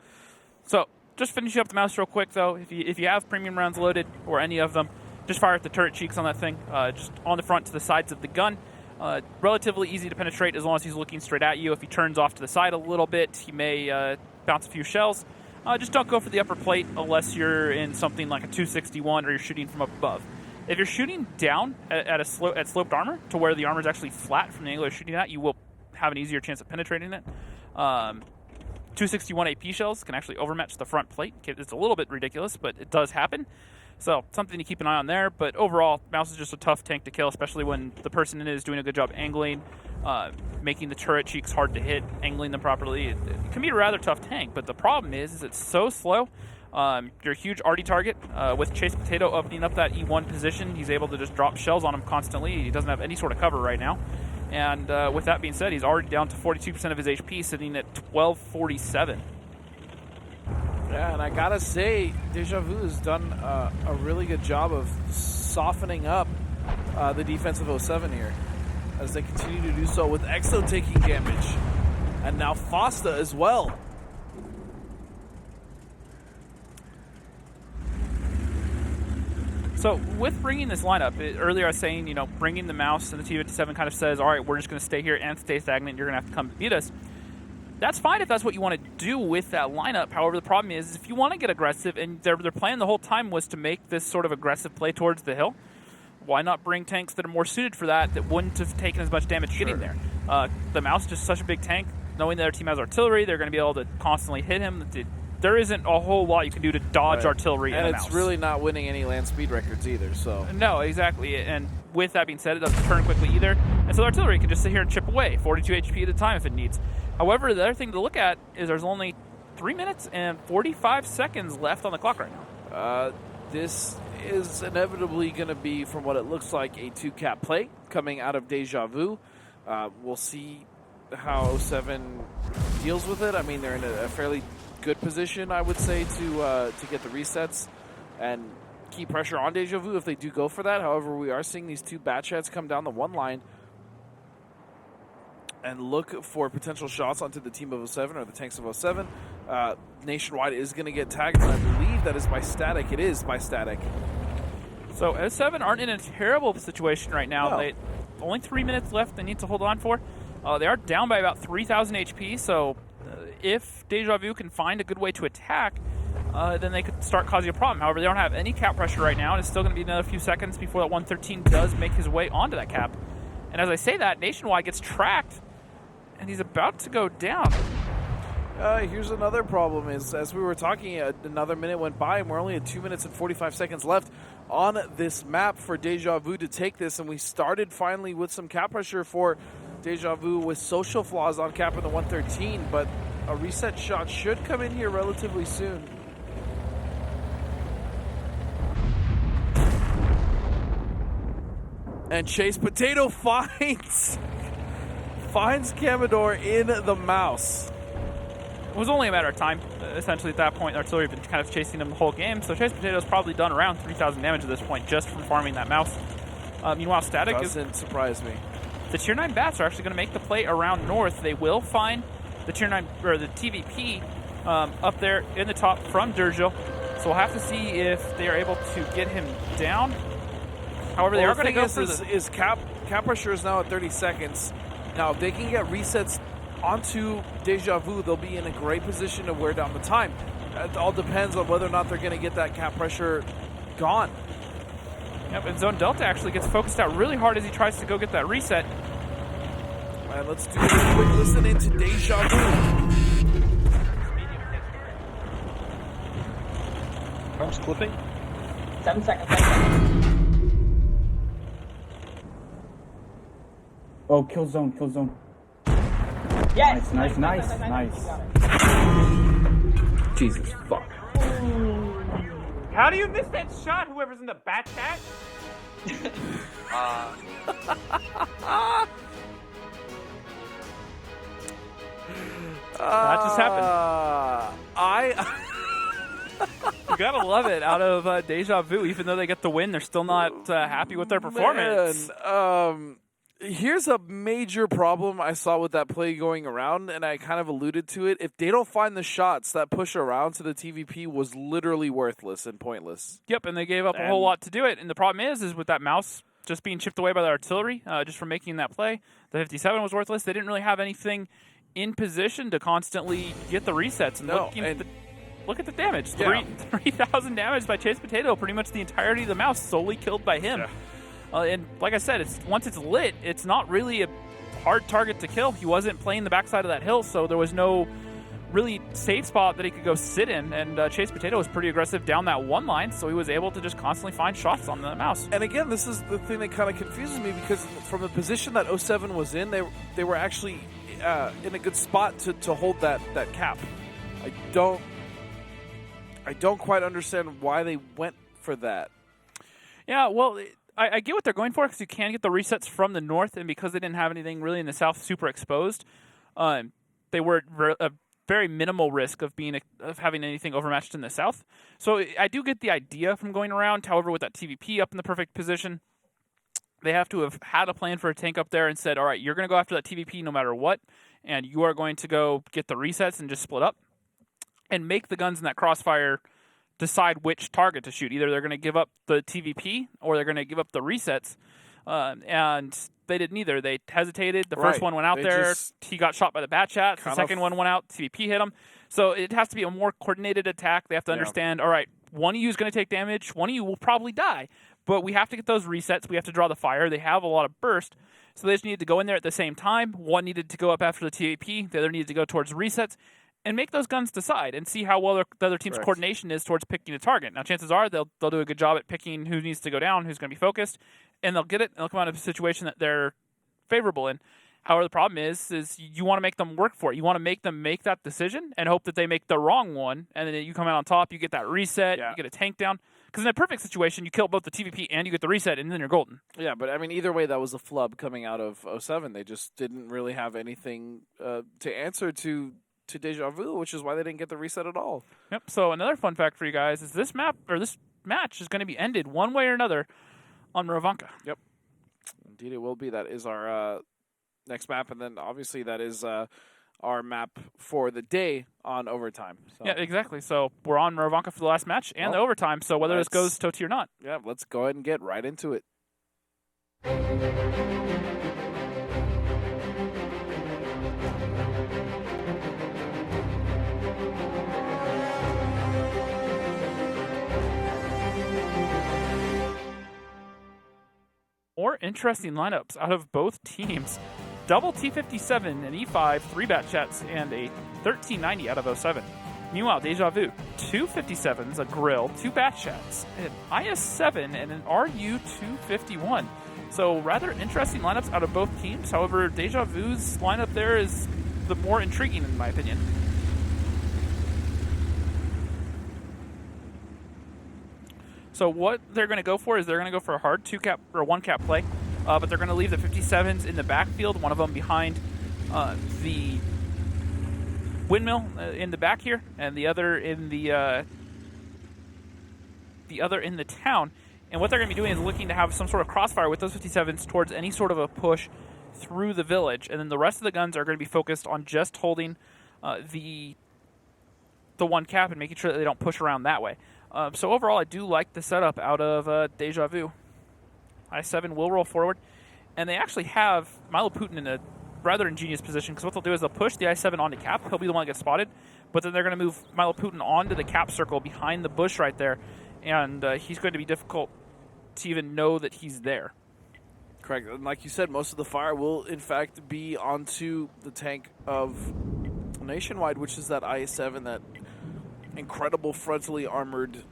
Speaker 2: So, just finishing up the mouse real quick, though. If you have premium rounds loaded, or any of them, just fire at the turret cheeks on that thing, just on the front to the sides of the gun. Relatively easy to penetrate as long as he's looking straight at you. If he turns off to the side a little bit, he may bounce a few shells. Just don't go for the upper plate unless you're in something like a 261 or you're shooting from above. If you're shooting down at sloped armor to where the armor is actually flat from the angle you're shooting at, you will have an easier chance of penetrating it. 261 AP shells can actually overmatch the front plate. It's a little bit ridiculous, but it does happen. So something to keep an eye on there. But overall, mouse is just a tough tank to kill, especially when the person in it is doing a good job angling, making the turret cheeks hard to hit, angling them properly. It can be a rather tough tank, but the problem is it's so slow. You're a huge arty target. With Chase Potato opening up that E1 position, he's able to just drop shells on him constantly. He doesn't have any sort of cover right now. And with that being said, he's already down to 42% of his HP, sitting at 1247.
Speaker 1: Yeah, and I gotta say, Deja Vu has done a really good job of softening up the defense of 07 here, as they continue to do so with Exo taking damage, and now Fosta as well.
Speaker 2: So with bringing this lineup, earlier I was saying, bringing the mouse and the T-57 kind of says, all right, we're just going to stay here and stay stagnant. You're going to have to come beat us. That's fine if that's what you want to do with that lineup. However, the problem is if you want to get aggressive, and their plan the whole time was to make this sort of aggressive play towards the hill, why not bring tanks that are more suited for that wouldn't have taken as much damage getting there? The mouse is just such a big tank. knowing the other team has artillery, they're going to be able to constantly hit him. There isn't a whole lot you can do to dodge artillery.
Speaker 1: And
Speaker 2: in a
Speaker 1: it's
Speaker 2: mouse.
Speaker 1: really not winning any land speed records either. So
Speaker 2: no, exactly. And with that being said, it doesn't turn quickly either. And so the artillery can just sit here and chip away, 42 HP at a time if it needs. However, the other thing to look at is there's only 3 minutes and 45 seconds left on the clock right now.
Speaker 1: This is inevitably going to be, from what it looks like, a 2-cap play coming out of Deja Vu. We'll see how 07 deals with it. I mean, they're in a fairly good position, I would say, to get the resets and keep pressure on Deja Vu if they do go for that. However, we are seeing these two batch heads come down the one line and look for potential shots onto the team of 07 or the tanks of 07. Nationwide is going to get tagged, and I believe that is by Static. It is by Static.
Speaker 2: So 07 aren't in a terrible situation right now.
Speaker 1: No.
Speaker 2: Only 3 minutes left they need to hold on for. They are down by about 3,000 HP, so if Deja Vu can find a good way to attack, then they could start causing a problem. However, they don't have any cap pressure right now, and it's still going to be another few seconds before that 113 does make his way onto that cap. And as I say that, Nationwide gets tracked, and he's about to go down.
Speaker 1: Here's another problem is, as we were talking, another minute went by, and we're only at 2 minutes and 45 seconds left on this map for Deja Vu to take this, and we started finally with some cap pressure for Deja Vu with social flaws on cap in the 113, but a reset shot should come in here relatively soon. And Chase Potato finds Camador in the mouse.
Speaker 2: It was only a matter of time. Essentially, at that point, artillery had been kind of chasing him the whole game, so Chase Potato's probably done around 3,000 damage at this point just from farming that mouse. Meanwhile, Static
Speaker 1: doesn't surprise me.
Speaker 2: The Tier 9 bats are actually going to make the play around north. They will find the Tier 9 or the TVP up there in the top from Durgil. So we'll have to see if they are able to get him down. However, they are going to go for
Speaker 1: the cap pressure is now at 30 seconds. Now, if they can get resets onto Deja Vu, they'll be in a great position to wear down the time. It all depends on whether or not they're going to get that cap pressure gone.
Speaker 2: Yep, and Zone Delta actually gets focused out really hard as he tries to go get that reset.
Speaker 1: All right, let's do a quick listen into Deja Vu.
Speaker 4: Arms clipping.
Speaker 8: 7 seconds.
Speaker 6: Oh, kill zone.
Speaker 8: Yes!
Speaker 6: Nice.
Speaker 10: Jesus fuck.
Speaker 8: How do you miss that shot, whoever's in the bat chat?
Speaker 2: That just happened. You gotta love it out of Deja Vu. Even though they get the win, they're still not happy with their performance.
Speaker 1: Man, here's a major problem I saw with that play going around, and I kind of alluded to it. If they don't find the shots, that push around to the TVP was literally worthless and pointless.
Speaker 2: Yep, and they gave up a whole lot to do it. And the problem is with that mouse just being chipped away by the artillery, just from making that play, the 57 was worthless. They didn't really have anything in position to constantly get the resets. And look at the damage.
Speaker 1: Yeah.
Speaker 2: 3,000 damage by Chase Potato, pretty much the entirety of the mouse solely killed by him. Yeah. And like I said, once it's lit, it's not really a hard target to kill. He wasn't playing the backside of that hill, so there was no really safe spot that he could go sit in. And Chase Potato was pretty aggressive down that one line, so he was able to just constantly find shots on the mouse.
Speaker 1: And again, this is the thing that kind of confuses me, because from the position that 07 was in, they were actually in a good spot to hold that cap. I don't quite understand why they went for that.
Speaker 2: Yeah, well, I get what they're going for, because you can get the resets from the north, and because they didn't have anything really in the south super exposed, they were a very minimal risk of having anything overmatched in the south. So I do get the idea from going around. However, with that TVP up in the perfect position, they have to have had a plan for a tank up there and said, all right, you're going to go after that TVP no matter what, and you are going to go get the resets and just split up and make the guns in that crossfire decide which target to shoot. Either they're going to give up the TVP or they're going to give up the resets. And they did neither. They hesitated. The first one went out there. He got shot by the bat chat. The second one went out. TVP hit him. So it has to be a more coordinated attack. They have to understand, all right, one of you is going to take damage. One of you will probably die. But we have to get those resets. We have to draw the fire. They have a lot of burst. So they just needed to go in there at the same time. One needed to go up after the TAP. The other needed to go towards resets and make those guns decide and see how well the other team's coordination is towards picking a target. Now, chances are they'll do a good job at picking who needs to go down, who's going to be focused, and they'll get it, and they'll come out of a situation that they're favorable in. However, the problem is you want to make them work for it. You want to make them make that decision and hope that they make the wrong one, and then you come out on top, you get that reset, you get a tank down. Because in a perfect situation, you kill both the TVP and you get the reset, and then you're golden.
Speaker 1: Yeah, but I mean, either way, that was a flub coming out of 07. They just didn't really have anything to answer to Deja Vu, which is why they didn't get the reset at all.
Speaker 2: Yep. So another fun fact for you guys is this match is going to be ended one way or another on Murovanka.
Speaker 1: Yep. Indeed, it will be. That is our next map, and then obviously that is our map for the day on overtime. So.
Speaker 2: Yeah, exactly. So we're on Murovanka for the last match and the overtime. So whether this goes TOT or not.
Speaker 1: Yeah, let's go ahead and get right into it.
Speaker 2: More interesting lineups out of both teams. Double T57 and E5, 3 bat chats, and a 1390 out of 07. Meanwhile, Deja Vu, 2 57s, a grill, 2 bat chats, an IS7, and an RU251. So rather interesting lineups out of both teams. However, Deja Vu's lineup there is the more intriguing in my opinion. So what they're going to go for is they're going to go for a hard 2-cap or 1-cap play, but they're going to leave the 57s in the backfield, one of them behind the windmill in the back here, and the other in the town. And what they're going to be doing is looking to have some sort of crossfire with those 57s towards any sort of a push through the village, and then the rest of the guns are going to be focused on just holding the 1-cap and making sure that they don't push around that way. So overall, I do like the setup out of Deja Vu. I7 will roll forward, and they actually have Milo Putin in a rather ingenious position, because what they'll do is they'll push the I7 onto cap. He'll be the one that gets spotted, but then they're going to move Milo Putin onto the cap circle behind the bush right there, and he's going to be difficult to even know that he's there.
Speaker 1: Correct. And like you said, most of the fire will, in fact, be onto the tank of Nationwide, which is that IS-7, that incredible frontally armored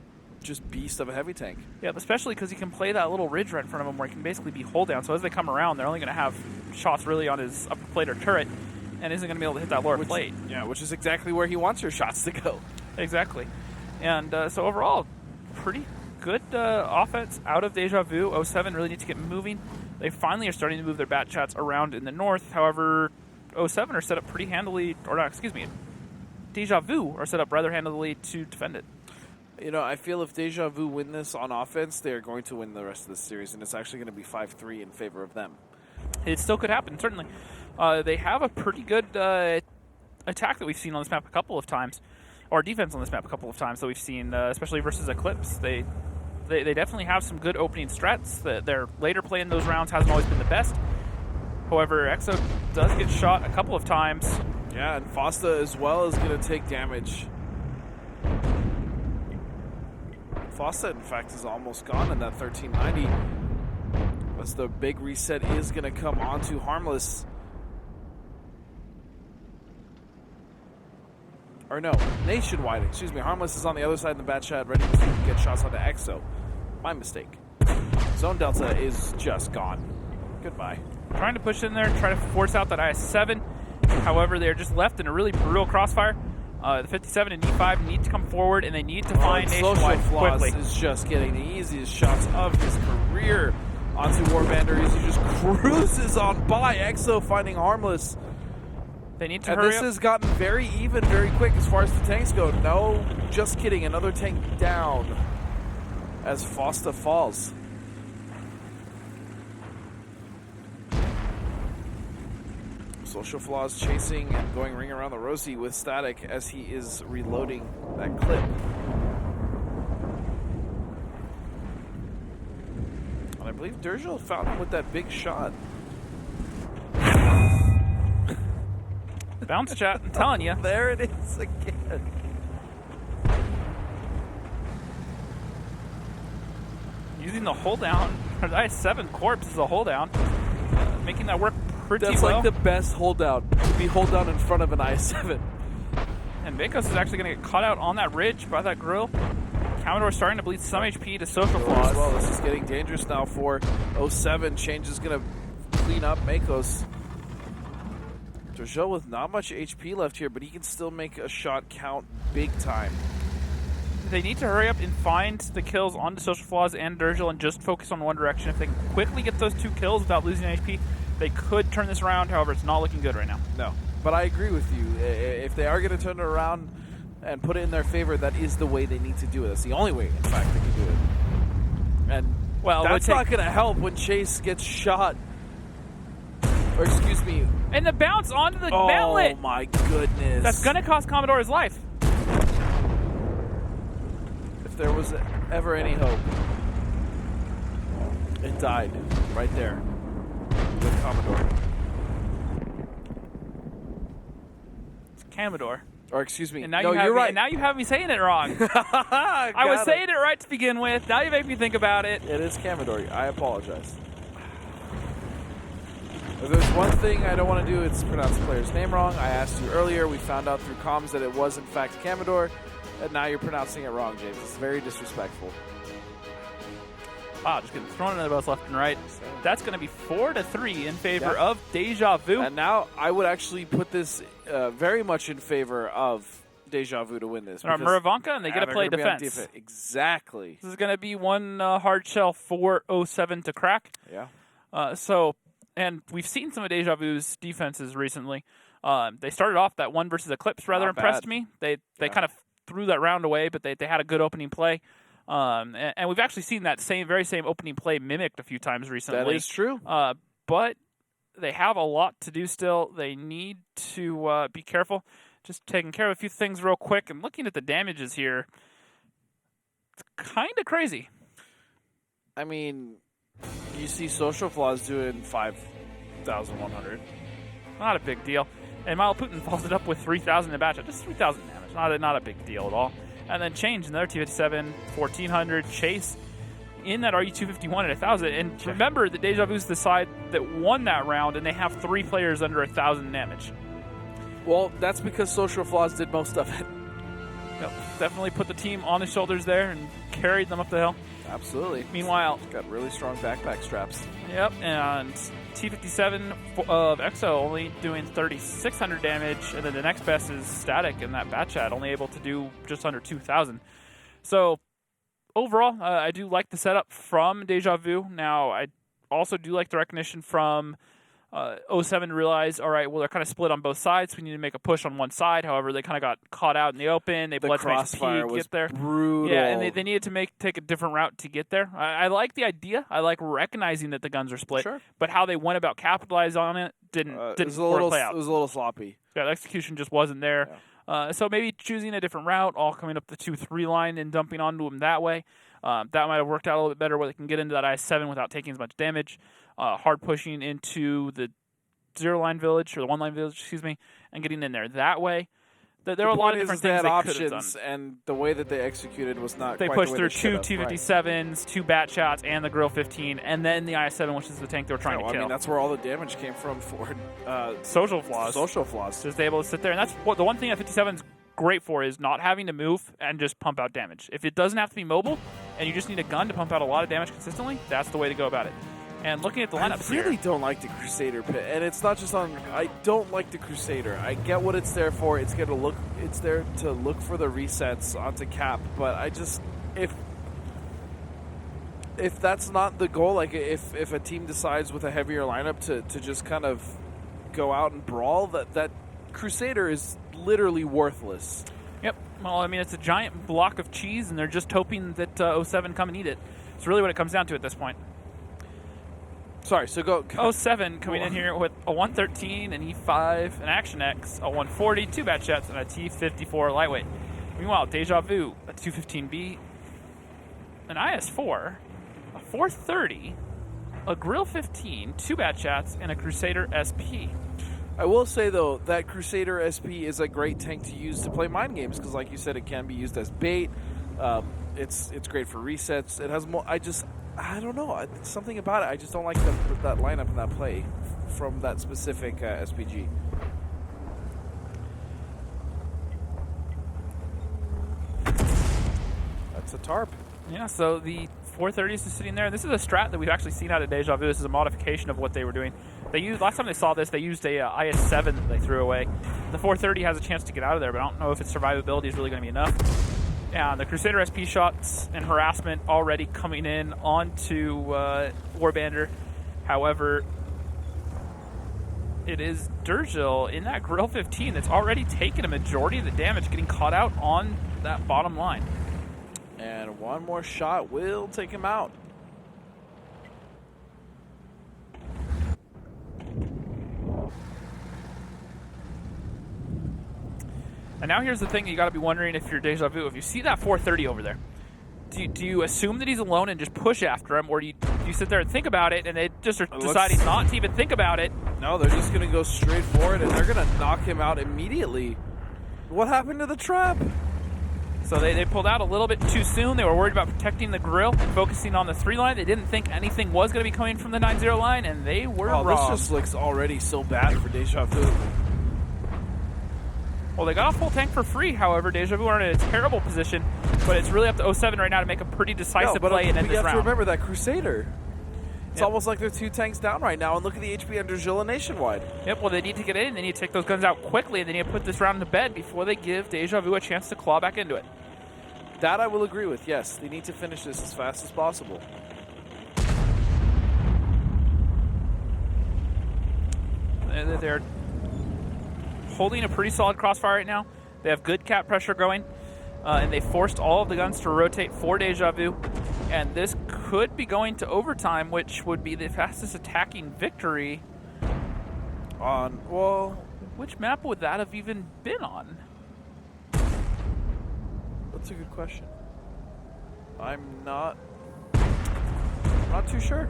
Speaker 1: just beast of a heavy tank.
Speaker 2: Yeah, especially because he can play that little ridge right in front of him where he can basically be hold down. So as they come around, they're only going to have shots really on his upper plate or turret, and isn't going to be able to hit that lower plate.
Speaker 1: Yeah, which is exactly where he wants your shots to go.
Speaker 2: Exactly. And so overall, pretty good offense out of Deja Vu. 07 really needs to get moving. They finally are starting to move their bat chats around in the north. However, 07 are set up pretty handily, or not, excuse me, Deja Vu are set up rather handily to defend it.
Speaker 1: You know, I feel if Deja Vu win this on offense, they're going to win the rest of the series, and it's actually going to be 5-3 in favor of them.
Speaker 2: It still could happen, certainly. They have a pretty good attack that we've seen on this map a couple of times, or defense on this map a couple of times that we've seen, especially versus Eclipse. They definitely have some good opening strats. Their later play in those rounds hasn't always been the best. However, Exo does get shot a couple of times.
Speaker 1: Yeah, and Fosta as well is going to take damage. Fosta, in fact, is almost gone in that 1390. As the big reset is going to come onto Harmless. Or no, Nationwide, excuse me. Harmless is on the other side of the bat chat, ready to get shots onto Exo. My mistake. Zone Delta is just gone. Goodbye.
Speaker 2: Trying to push in there, try to force out that IS-7. However, they're just left in a really brutal crossfire. The 57 and E5 need to come forward, and they need to find Nationwide quickly.
Speaker 1: Is just getting the easiest shots of his career onto Warbander as he just cruises on by. Exo finding Harmless.
Speaker 2: They need to
Speaker 1: and
Speaker 2: hurry
Speaker 1: this
Speaker 2: up.
Speaker 1: has gotten very even, very quick as far as the tanks go. No, just kidding. Another tank down as Fosta falls. Social Flaws chasing and going ring around the rosy with Static as he is reloading that clip. And I believe Durgil found him with that big shot.
Speaker 2: Bounce chat, I'm telling you.
Speaker 1: There it is again.
Speaker 2: Using the hold down. The IS-7 corpse is a hold down. making that work pretty
Speaker 1: That's
Speaker 2: well.
Speaker 1: like the best holdout. To be hold down in front of an I-7.
Speaker 2: And Makos is actually going to get caught out on that ridge by that grill. Commodore starting to bleed some HP to Social Flaws.
Speaker 1: Well, this is getting dangerous now for 07. Change is going to clean up Makos. Deja with not much HP left here, but he can still make a shot count big time.
Speaker 2: They need to hurry up and find the kills onto Social Flaws and Durgil and just focus on one direction. If they can quickly get those 2 kills without losing HP, they could turn this around. However, it's not looking good right now.
Speaker 1: No, but I agree with you. If they are going to turn it around and put it in their favor, that is the way they need to do it. That's the only way, in fact, they can do it. And that's not going to help when Chase gets shot. Or excuse me.
Speaker 2: And the bounce onto the mallet.
Speaker 1: Oh my goodness.
Speaker 2: That's going to cost Commodore his life.
Speaker 1: If there was ever any hope, it died right there with Commodore.
Speaker 2: It's Commodore.
Speaker 1: Or excuse me.
Speaker 2: And now
Speaker 1: no, you're right.
Speaker 2: And now you have me saying it wrong. I was saying it right to begin with. Now you make me think about it.
Speaker 1: It is Commodore. I apologize. If there's one thing I don't want to do, it's pronounce the player's name wrong. I asked you earlier. We found out through comms that it was, in fact, Commodore. And now you're pronouncing it wrong, James. It's very disrespectful.
Speaker 2: Wow, just getting thrown into the bus left and right. That's going to be 4-3 in favor of Deja Vu.
Speaker 1: And now I would actually put this very much in favor of Deja Vu to win this.
Speaker 2: And Murovanka, and they get to play defense.
Speaker 1: Exactly.
Speaker 2: This is going to be one hard shell for 07 to crack.
Speaker 1: Yeah.
Speaker 2: And we've seen some of Deja Vu's defenses recently. They started off that one versus Eclipse rather
Speaker 1: Not
Speaker 2: impressed
Speaker 1: bad.
Speaker 2: me. They kind of threw that round away, but they had a good opening play. And we've actually seen that very same opening play mimicked a few times recently.
Speaker 1: That is true.
Speaker 2: But they have a lot to do still. They need to be careful. Just taking care of a few things real quick and looking at the damages here. It's kind of crazy.
Speaker 1: I mean, you see Social Flaws doing 5,100.
Speaker 2: Not a big deal. And Mile Putin follows it up with 3,000 in batch. Just 3,000 damage. Not a big deal at all. And then Change, another T57, 1,400. Chase in that RU-251 at 1,000. And remember that Deja Vu's the side that won that round, and they have 3 players under 1,000 damage.
Speaker 1: Well, that's because Social Flaws did most of it.
Speaker 2: Yep, definitely put the team on his shoulders there and carried them up the hill.
Speaker 1: Absolutely.
Speaker 2: Meanwhile,
Speaker 1: got really strong backpack straps.
Speaker 2: Yep, and T57 of EXO only doing 3,600 damage, and then the next best is Static in that bat chat, only able to do just under 2,000. So overall, I do like the setup from Deja Vu. Now, I also do like the recognition from 07 realized, all right, well, they're kind of split on both sides. We need to make a push on one side. However, they kind of got caught out in the open. They bled some HP to get there.
Speaker 1: Brutal.
Speaker 2: Yeah, and they needed to take a different route to get there. I like the idea. I like recognizing that the guns are split.
Speaker 1: Sure.
Speaker 2: But how they went about capitalize on it didn't play out.
Speaker 1: It was a little sloppy.
Speaker 2: Yeah, the execution just wasn't there. Yeah. So maybe choosing a different route, all coming up the 2-3 line and dumping onto them that way. That might have worked out a little bit better where they can get into that I-7 without taking as much damage. Hard pushing into the 0-line village, or the 1-line village, excuse me, and getting in there that way. There were a lot of different things they could have done.
Speaker 1: And the way that they executed was not
Speaker 2: they
Speaker 1: quite
Speaker 2: pushed
Speaker 1: the way
Speaker 2: through
Speaker 1: they
Speaker 2: 2 T-57s, 2 bat shots, and the Grill 15, and then the I-7, which is the tank they were trying to kill.
Speaker 1: I mean, that's where all the damage came from for
Speaker 2: Social Flaws.
Speaker 1: Social Flaws.
Speaker 2: Just able to sit there. And that's what the one thing that 57's great for is not having to move and just pump out damage. If it doesn't have to be mobile, and you just need a gun to pump out a lot of damage consistently, that's the way to go about it. And looking at the lineups
Speaker 1: I really don't like the Crusader pit, and it's not just on. I don't like the Crusader. I get what it's there for. It's there to look for the resets onto Cap. But I just if that's not the goal, like if a team decides with a heavier lineup to just kind of go out and brawl, that Crusader is literally worthless.
Speaker 2: Yep. Well, I mean, it's a giant block of cheese, and they're just hoping that 07 come and eat it. It's really what it comes down to at this point.
Speaker 1: Sorry, so go.
Speaker 2: 07 coming in here with a 113, an E5, an Action X, a 140, 2 bat shots, and a T54 lightweight. Meanwhile, Deja Vu, a 215B, an IS4, a 430, a Grill 15, 2 bat shots, and a Crusader SP.
Speaker 1: I will say, though, that Crusader SP is a great tank to use to play mind games because, like you said, it can be used as bait. It's great for resets. It has more. I don't know. Something about it. I just don't like that lineup and that play. from that specific SPG. That's a tarp.
Speaker 2: Yeah, so the 430 is sitting there. This is a strat that we've actually seen out of Deja Vu. This is a modification of what they were doing. Last time they saw this, they used a IS-7 that they threw away. The 430 has a chance to get out of there, but I don't know if its survivability is really going to be enough. Yeah, the Crusader SP shots and harassment already coming in onto Warbander. However, it is Durgil in that Grill 15 that's already taken a majority of the damage, getting caught out on that bottom line.
Speaker 1: And one more shot will take him out.
Speaker 2: And now here's the thing you got to be wondering if you're Deja Vu. If you see that 430 over there, do you assume that he's alone and just push after him, or do you sit there and think about it and they just are deciding not to even think about it?
Speaker 1: No, they're just going to go straight for it, and they're going to knock him out immediately. What happened to the trap?
Speaker 2: So they pulled out a little bit too soon. They were worried about protecting the grill, focusing on the 3 line. They didn't think anything was going to be coming from the 9-0 line, and they were wrong.
Speaker 1: This just looks already so bad for Deja Vu.
Speaker 2: Well, they got a full tank for free, however. Deja Vu are in a terrible position, but it's really up to 07 right now to make a pretty decisive play and end this round.
Speaker 1: You have to remember that Crusader. It's almost like they're 2 tanks down right now, and look at the HP under Gila Nationwide.
Speaker 2: Yep, well, they need to get in. They need to take those guns out quickly, and they need to put this round to bed before they give Deja Vu a chance to claw back into it.
Speaker 1: That I will agree with, yes. They need to finish this as fast as possible.
Speaker 2: They're holding a pretty solid crossfire right now. They have good cap pressure going, and they forced all of the guns to rotate for Deja Vu. And this could be going to overtime, which would be the fastest attacking victory. Which map would that have even been on?
Speaker 1: That's a good question. I'm not too sure.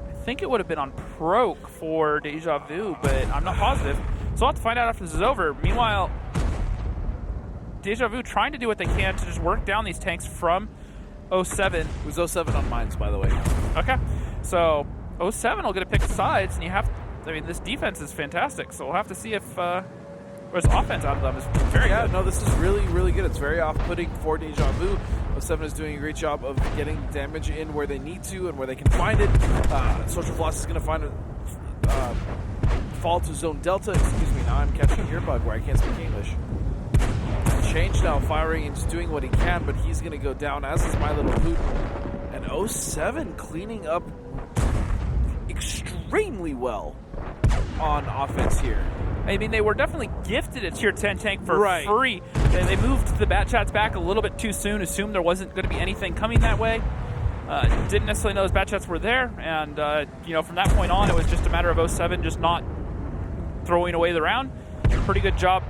Speaker 2: I think it would have been on Prok for Deja Vu, but I'm not positive. So I'll have to find out after this is over. Meanwhile, Deja Vu trying to do what they can to just work down these tanks from 07.
Speaker 1: It was 07 on mines, by the way.
Speaker 2: Okay. So 07 will get to pick sides, and this defense is fantastic, so we'll have to see if there's offense out of them. Is very good.
Speaker 1: No, this is really, really good. It's very off-putting for Deja Vu. 07 is doing a great job of getting damage in where they need to and where they can find it. Social Floss is going to find a fall to Zone Delta. Excuse me, now I'm catching an earbug where I can't speak English. Change now, firing and just doing what he can, but he's going to go down, as is My Little Boot. And 07 cleaning up extremely well on offense here.
Speaker 2: I mean, they were definitely gifted a tier 10 tank for free. They moved the bat chats back a little bit too soon, assumed there wasn't going to be anything coming that way. Didn't necessarily know those bat chats were there, and from that point on, it was just a matter of 07 just not throwing away the round. Pretty good job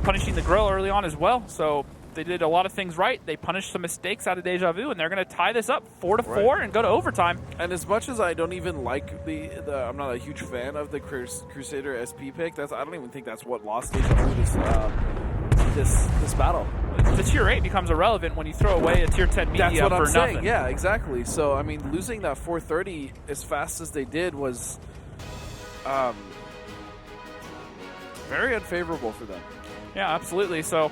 Speaker 2: punishing the grill early on as well, so they did a lot of things right. They punished some mistakes out of Deja Vu, and they're going to tie this up 4-4 and go to overtime.
Speaker 1: And as much as I don't even like I'm not a huge fan of the Crusader SP pick. I don't even think that's what lost Deja Vu this battle.
Speaker 2: The tier 8 becomes irrelevant when you throw away a tier 10 media
Speaker 1: that's what
Speaker 2: for
Speaker 1: I'm
Speaker 2: nothing.
Speaker 1: Saying. Yeah, exactly. So I mean, losing that 430 as fast as they did was very unfavorable for them.
Speaker 2: Yeah, absolutely. So.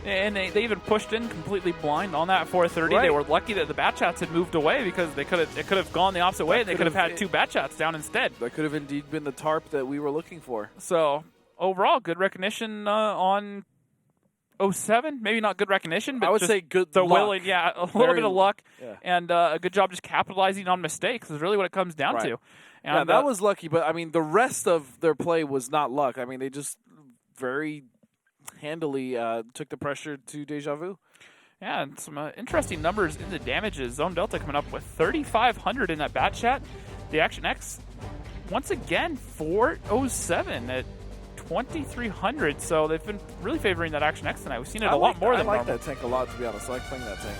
Speaker 2: And they even pushed in completely blind on that 430. Right. They were lucky that the bat chats had moved away because it could have gone the opposite way. They could have had 2 bat chats down instead.
Speaker 1: That could have indeed been the tarp that we were looking for.
Speaker 2: So overall, good recognition on 07. Maybe not good recognition, but
Speaker 1: I would
Speaker 2: just
Speaker 1: say good
Speaker 2: the
Speaker 1: luck.
Speaker 2: Willing, a little bit of luck, and a good job just capitalizing on mistakes is really what it comes down to. And,
Speaker 1: that was lucky, but I mean the rest of their play was not luck. I mean they just very handily took the pressure to Deja Vu.
Speaker 2: Yeah, and some interesting numbers in the damages. Zone Delta coming up with 3,500 in that bat chat. The Action X, once again, 407 at 2,300. So they've been really favoring that Action X tonight. We've seen it a lot more than normal.
Speaker 1: I like that tank a lot, to be honest. I like playing that tank.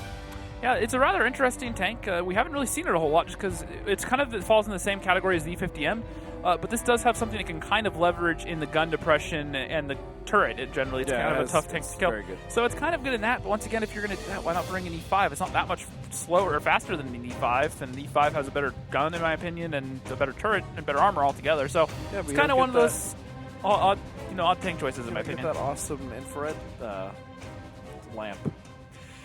Speaker 2: Yeah, it's a rather interesting tank. We haven't really seen it a whole lot just because it falls in the same category as the E50M, But this does have something that can kind of leverage in the gun depression and the turret. It's kind of a tough tank to kill.
Speaker 1: Very good.
Speaker 2: So it's kind of good in that. But once again, if you're going to do that, why not bring an E5? It's not that much slower or faster than an E5, and the E5 has a better gun, in my opinion, and a better turret and better armor altogether. So it's kind of one of those odd tank choices, in my opinion.
Speaker 1: That awesome infrared lamp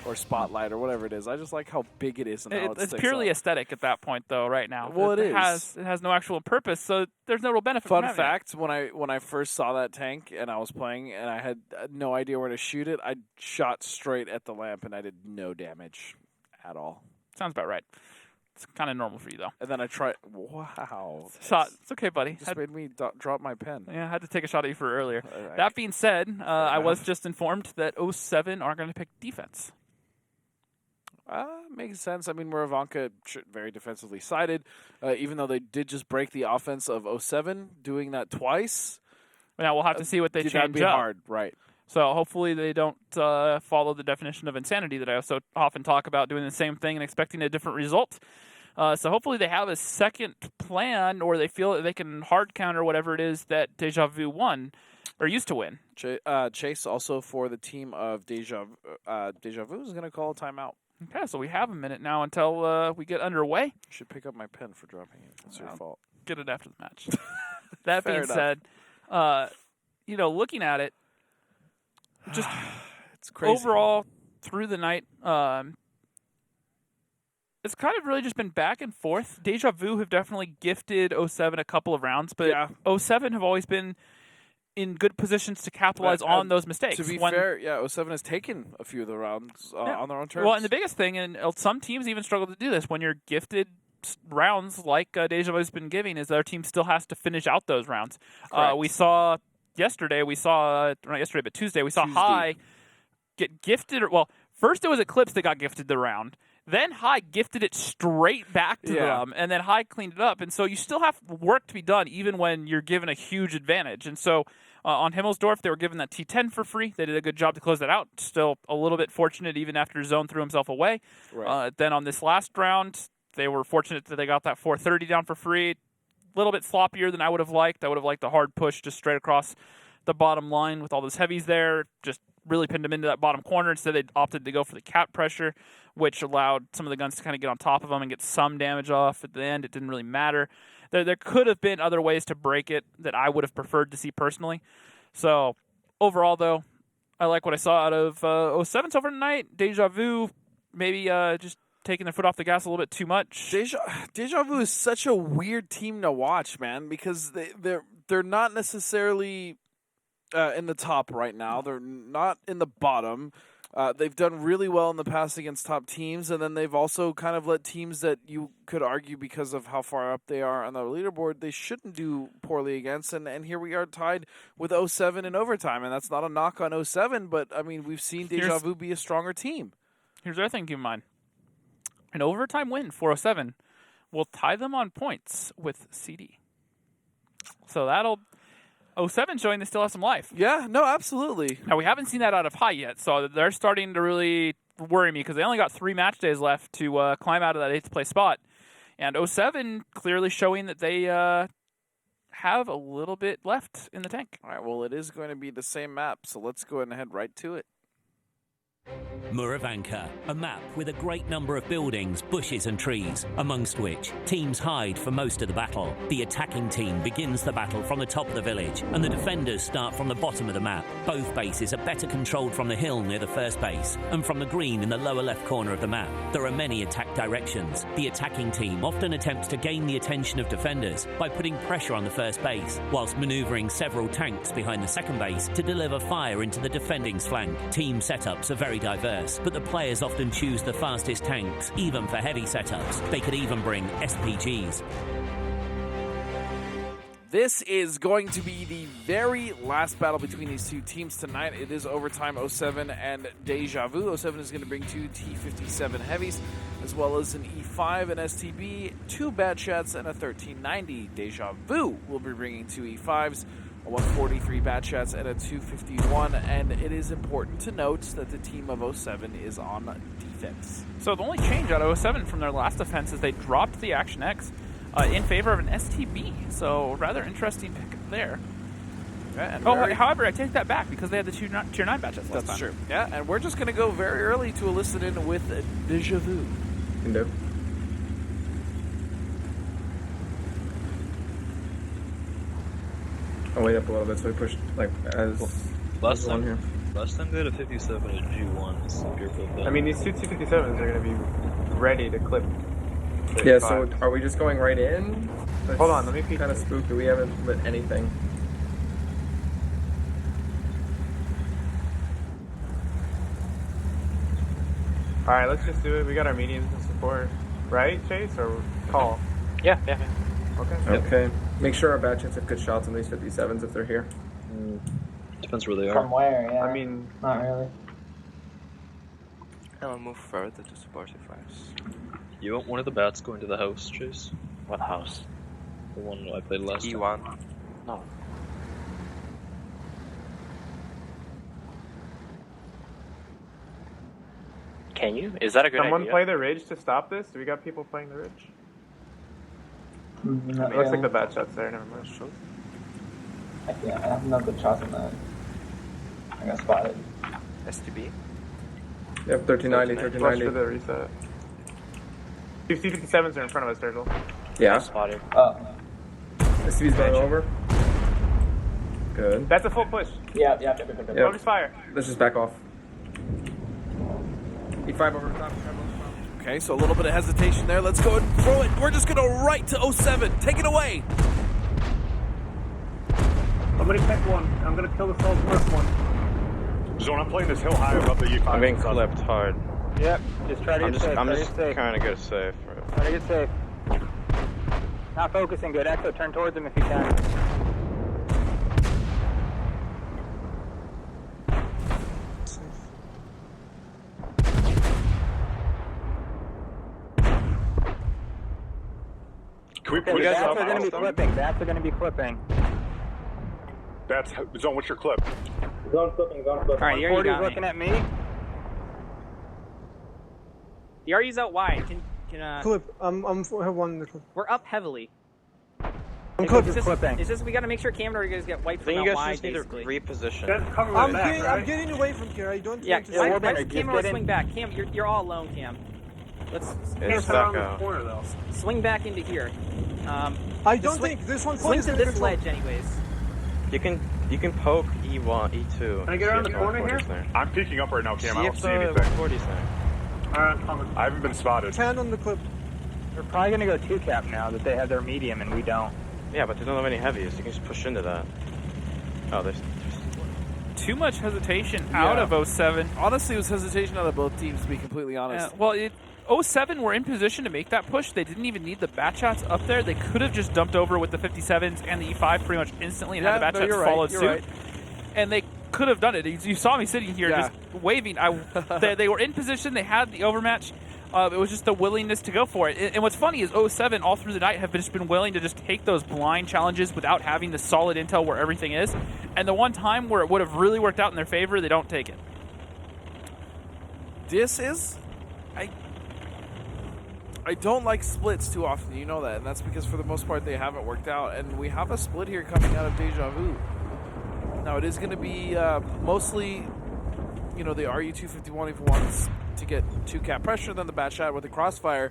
Speaker 1: or spotlight or whatever it is. I just like how big it is and how
Speaker 2: it's purely aesthetic at that point, though. Right now,
Speaker 1: well, it
Speaker 2: has no actual purpose, so there's no real benefit.
Speaker 1: Fun fact: when I first saw that tank and I was playing and I had no idea where to shoot it, I shot straight at the lamp and I did no damage at all.
Speaker 2: Sounds about right. It's kind of normal for you, though.
Speaker 1: And then I tried. Wow.
Speaker 2: Shot. It's okay, buddy.
Speaker 1: Just made me drop my pen.
Speaker 2: Yeah, I had to take a shot at you for earlier. That being said, I was just informed that 07 are going to pick defense.
Speaker 1: Makes sense. I mean, Murovanka, very defensively sided, even though they did just break the offense of 07, doing that twice.
Speaker 2: Now we'll have to see what they change
Speaker 1: that'd be
Speaker 2: up.
Speaker 1: Hard, right.
Speaker 2: So hopefully they don't follow the definition of insanity that I so often talk about, doing the same thing and expecting a different result. So hopefully they have a second plan, or they feel that they can hard counter whatever it is that Deja Vu won, or used to win.
Speaker 1: Chase also for the team of Deja Vu is going to call a timeout.
Speaker 2: Okay, so we have a minute now until we get underway.
Speaker 1: You should pick up my pen for dropping it. It's your fault.
Speaker 2: Get it after the match. That
Speaker 1: Fair
Speaker 2: being
Speaker 1: enough.
Speaker 2: said, looking at it, just
Speaker 1: it's crazy.
Speaker 2: Overall, through the night, it's kind of really just been back and forth. Deja Vu have definitely gifted 07 a couple of rounds, but 07 have always been in good positions to capitalize on those mistakes.
Speaker 1: To be fair, 07 has taken a few of the rounds on their own terms.
Speaker 2: Well, and the biggest thing, and some teams even struggle to do this, when you're gifted rounds like Deja Vu has been giving, is their team still has to finish out those rounds. We saw Tuesday, we saw High get gifted. First it was Eclipse that got gifted the round. Then High gifted it straight back to them, and then High cleaned it up. And so you still have work to be done, even when you're given a huge advantage. And so on Himmelsdorf, they were given that T10 for free. They did a good job to close that out. Still a little bit fortunate, even after Zone threw himself away.
Speaker 1: Right.
Speaker 2: Then on this last round, they were fortunate that they got that 430 down for free. A little bit sloppier than I would have liked. I would have liked a hard push just straight across the bottom line with all those heavies there. Just really pinned them into that bottom corner. Instead, they opted to go for the cap pressure, which allowed some of the guns to kind of get on top of them and get some damage off at the end. It didn't really matter. There could have been other ways to break it that I would have preferred to see personally. So overall, though, I like what I saw out of 07 so far tonight. Deja Vu maybe just taking their foot off the gas a little bit too much.
Speaker 1: Deja Vu is such a weird team to watch, man, because they're not necessarily in the top right now. They're not in the bottom. They've done really well in the past against top teams, and then they've also kind of let teams that you could argue because of how far up they are on the leaderboard, they shouldn't do poorly against. And here we are tied with 07 in overtime, and that's not a knock on 07, but, I mean, we've seen Deja Vu be a stronger team.
Speaker 2: Here's the other thing to keep in mind. An overtime win for 07 will tie them on points with CD. So that'll... 07 showing they still have some life.
Speaker 1: Yeah, no, absolutely.
Speaker 2: Now, we haven't seen that out of High yet, so they're starting to really worry me because they only got 3 match days left to climb out of that 8th place spot. And 07 clearly showing that they have a little bit left in the tank.
Speaker 1: All right, well, it is going to be the same map, so let's go ahead and head right to it.
Speaker 5: Murovanka, a map with a great number of buildings, bushes and trees, amongst which teams hide for most of the battle. The attacking team begins the battle from the top of the village, and the defenders start from the bottom of the map. Both bases are better controlled from the hill near the first base, and from the green in the lower left corner of the map. There are many attack directions. The attacking team often attempts to gain the attention of defenders by putting pressure on the first base, whilst manoeuvring several tanks behind the second base to deliver fire into the defending's flank. Team setups are very diverse, but the players often choose the fastest tanks, even for heavy setups. They could even bring SPGs.
Speaker 1: This is going to be the very last battle between these two teams tonight. It is overtime 07 and Deja Vu. 07 is going to bring 2 T57 heavies, as well as an E5 and STB, 2 Bad Shots, and a 1390. Deja Vu will be bringing 2 E5s, a 143 Bad Shots, and a 251. And it is important to note that the team of 07 is on defense.
Speaker 2: So the only change out of 07 from their last offense is they dropped the Action X. in favor of an STB. So rather interesting pick there.
Speaker 1: Yeah, and
Speaker 2: however, I take that back because they had the tier 9 batches last time.
Speaker 1: That's true. Yeah, and we're just going to go very early to elicit in with Deja Vu.
Speaker 10: No. I'll wait up a little bit so we push like as
Speaker 11: last
Speaker 10: one
Speaker 11: time.
Speaker 10: here.
Speaker 11: Last time they had a 57 and G1. It's pure build.
Speaker 7: I mean, these two T57s are going to be ready to clip.
Speaker 10: Yeah, so are we just going right in? That's
Speaker 7: Hold on, let me peek.
Speaker 10: kind of spooky. We haven't lit anything.
Speaker 7: All right, let's just do it. We got our mediums in support, right, Chase, or call?
Speaker 3: Yeah.
Speaker 7: Okay.
Speaker 10: Okay. Make sure our batch hits have good shots on these 57s if they're here.
Speaker 11: Depends where they are.
Speaker 12: From where? Yeah.
Speaker 7: I mean,
Speaker 12: not really.
Speaker 13: I'll move further to support you first.
Speaker 11: You want one of the bats going to the house, Chase?
Speaker 3: What house?
Speaker 11: The one I played last time.
Speaker 13: E1.
Speaker 3: No. Can you? Is that a good
Speaker 7: someone
Speaker 3: idea?
Speaker 7: play the ridge to stop this? Do we got people playing the ridge?
Speaker 12: Not
Speaker 7: It looks
Speaker 12: really.
Speaker 7: like the bad shot's there. Never mind.
Speaker 12: I have no good shots on that. I got spotted.
Speaker 13: STB.
Speaker 10: Yep, 1390,
Speaker 7: Flush
Speaker 10: 1390.
Speaker 7: for the reset. Two C57s are in front of us, Turtle.
Speaker 10: Yeah.
Speaker 3: Spotted.
Speaker 12: Oh.
Speaker 10: STV's going over. Good.
Speaker 7: That's a full push.
Speaker 12: Yeah.
Speaker 7: Focus fire.
Speaker 10: Let's just back off. E5 over the top.
Speaker 1: Okay, so a little bit of hesitation there. Let's go and throw it. We're just going to right to 07. Take it away.
Speaker 9: Somebody pick one. I'm going to kill the southwest one.
Speaker 14: Zone, I'm playing this hill high above the E5.
Speaker 6: I'm getting clipped hard. Yep, just try to get safe.
Speaker 14: I'm just
Speaker 6: trying
Speaker 14: to get safe.
Speaker 6: Try to get safe. Not focusing good. Exo, turn towards him if you can.
Speaker 14: Can we
Speaker 6: Okay,
Speaker 14: push
Speaker 6: bats
Speaker 14: up?
Speaker 6: are going to be clipping. Bats are going to be clipping.
Speaker 14: That's Zone, what's your clip?
Speaker 12: Zone flipping.
Speaker 6: Alright, here you got looking at me.
Speaker 15: The RU's out wide. Can
Speaker 7: Clip. I have one in the clip.
Speaker 15: We're up heavily.
Speaker 7: I'm clipping.
Speaker 15: It's just we got to make sure Cam or you guys get wiped from
Speaker 13: Then
Speaker 15: out
Speaker 13: you guys
Speaker 15: wide,
Speaker 13: just need to
Speaker 15: basically.
Speaker 13: reposition.
Speaker 7: I'm getting away from here. I don't.
Speaker 15: Yeah,
Speaker 7: want to
Speaker 15: Cam or swing back. Cam, you're all alone, Cam. Let's
Speaker 13: It's back out.
Speaker 9: Corner, though.
Speaker 15: swing back into here.
Speaker 7: I don't think this one.
Speaker 15: Swing to this
Speaker 7: control.
Speaker 15: ledge, anyways.
Speaker 13: You can poke E1, E2.
Speaker 9: Can I get around the corner here?
Speaker 14: I'm peeking up right now, Cam. I
Speaker 13: See
Speaker 14: don't
Speaker 13: if
Speaker 14: see
Speaker 13: the
Speaker 14: anything.
Speaker 13: 140's there.
Speaker 9: Alright, I'm coming.
Speaker 14: I haven't been spotted.
Speaker 7: 10 on the clip.
Speaker 6: They're probably going to go 2-cap now that they have their medium and we don't.
Speaker 13: Yeah, but they don't have any heavies. You can just push into that. Oh, there's
Speaker 2: Too much hesitation out of 07.
Speaker 1: Honestly, it was hesitation out of both teams, to be completely honest.
Speaker 2: Well, 07 were in position to make that push. They didn't even need the bat shots up there. They could have just dumped over with the 57s and the E5 pretty much instantly and had the bat shots followed suit.
Speaker 1: Right.
Speaker 2: And they could have done it. You saw me sitting here just waving. They were in position. They had the overmatch. It was just the willingness to go for it. And what's funny is 07 all through the night have just been willing to just take those blind challenges without having the solid intel where everything is. And the one time where it would have really worked out in their favor, they don't take it.
Speaker 1: This is... I don't like splits too often, you know that, and that's because for the most part they haven't worked out. And we have a split here coming out of Deja Vu. Now it is going to be mostly, the RU-251 if he wants to get 2-cap pressure, then the bat shot with the crossfire.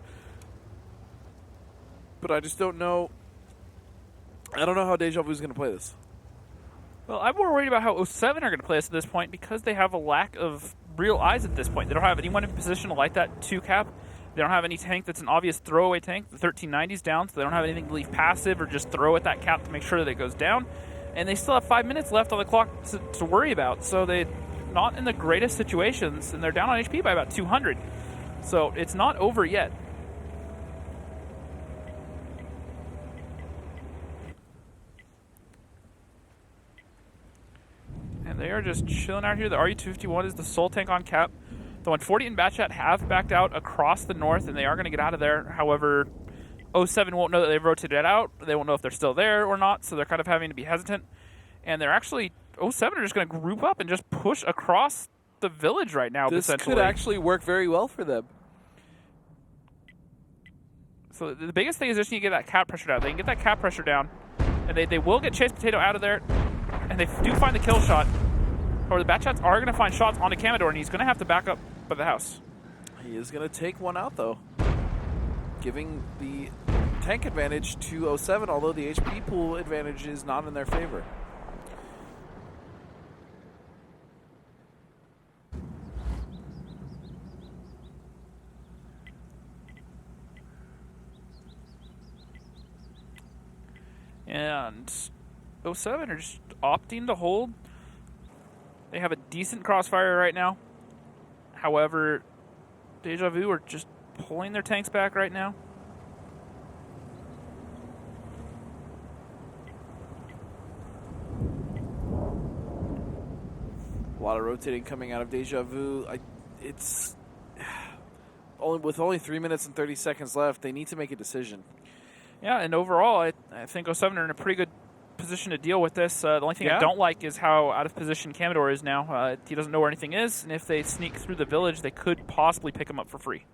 Speaker 1: But I just don't know. I don't know how Deja Vu is going to play this.
Speaker 2: Well, I'm more worried about how 07 are going to play this at this point because they have a lack of real eyes at this point. They don't have anyone in position to light that 2-cap. They don't have any tank that's an obvious throwaway tank. The 1390's down, so they don't have anything to leave passive or just throw at that cap to make sure that it goes down. And they still have 5 minutes left on the clock to worry about, so they're not in the greatest situations, and they're down on HP by about 200. So it's not over yet. And they are just chilling out here. The RU-251 is the sole tank on cap. The 140 and Batchat have backed out across the north, and they are going to get out of there. However, 07 won't know that they've rotated out. They won't know if they're still there or not, so they're kind of having to be hesitant. And they're actually, 07 are just going to group up and just push across the village right now,
Speaker 1: This
Speaker 2: essentially.
Speaker 1: could actually work very well for them.
Speaker 2: So the biggest thing is just you get that cap pressure down. They can get that cap pressure down, and they will get Chase Potato out of there, and they do find the kill shot. Or the Batchats are going to find shots onto Commodore, and he's going to have to back up by the house.
Speaker 1: He is going to take one out, though, giving the tank advantage to 07, although the HP pool advantage is not in their favor.
Speaker 2: And 07 are just opting to hold. They have a decent crossfire right now. However, Deja Vu are just pulling their tanks back right now.
Speaker 1: A lot of rotating coming out of Deja Vu. It's only 3 minutes and 30 seconds left. They need to make a decision.
Speaker 2: Yeah, and overall, I think 07 are in a pretty good position to deal with this. The only thing I don't like is how out of position Commodore is now. He doesn't know where anything is, and if they sneak through the village, they could possibly pick him up for free.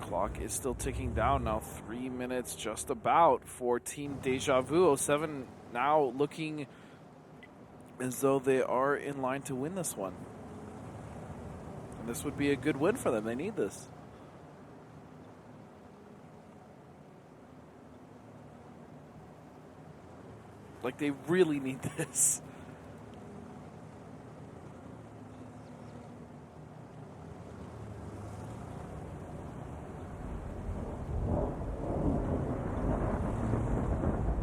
Speaker 1: Clock is still ticking down now. 3 minutes just about for Team Deja Vu. 07 now looking as though they are in line to win this one. And this would be a good win for them. They need this. Like, they really need this.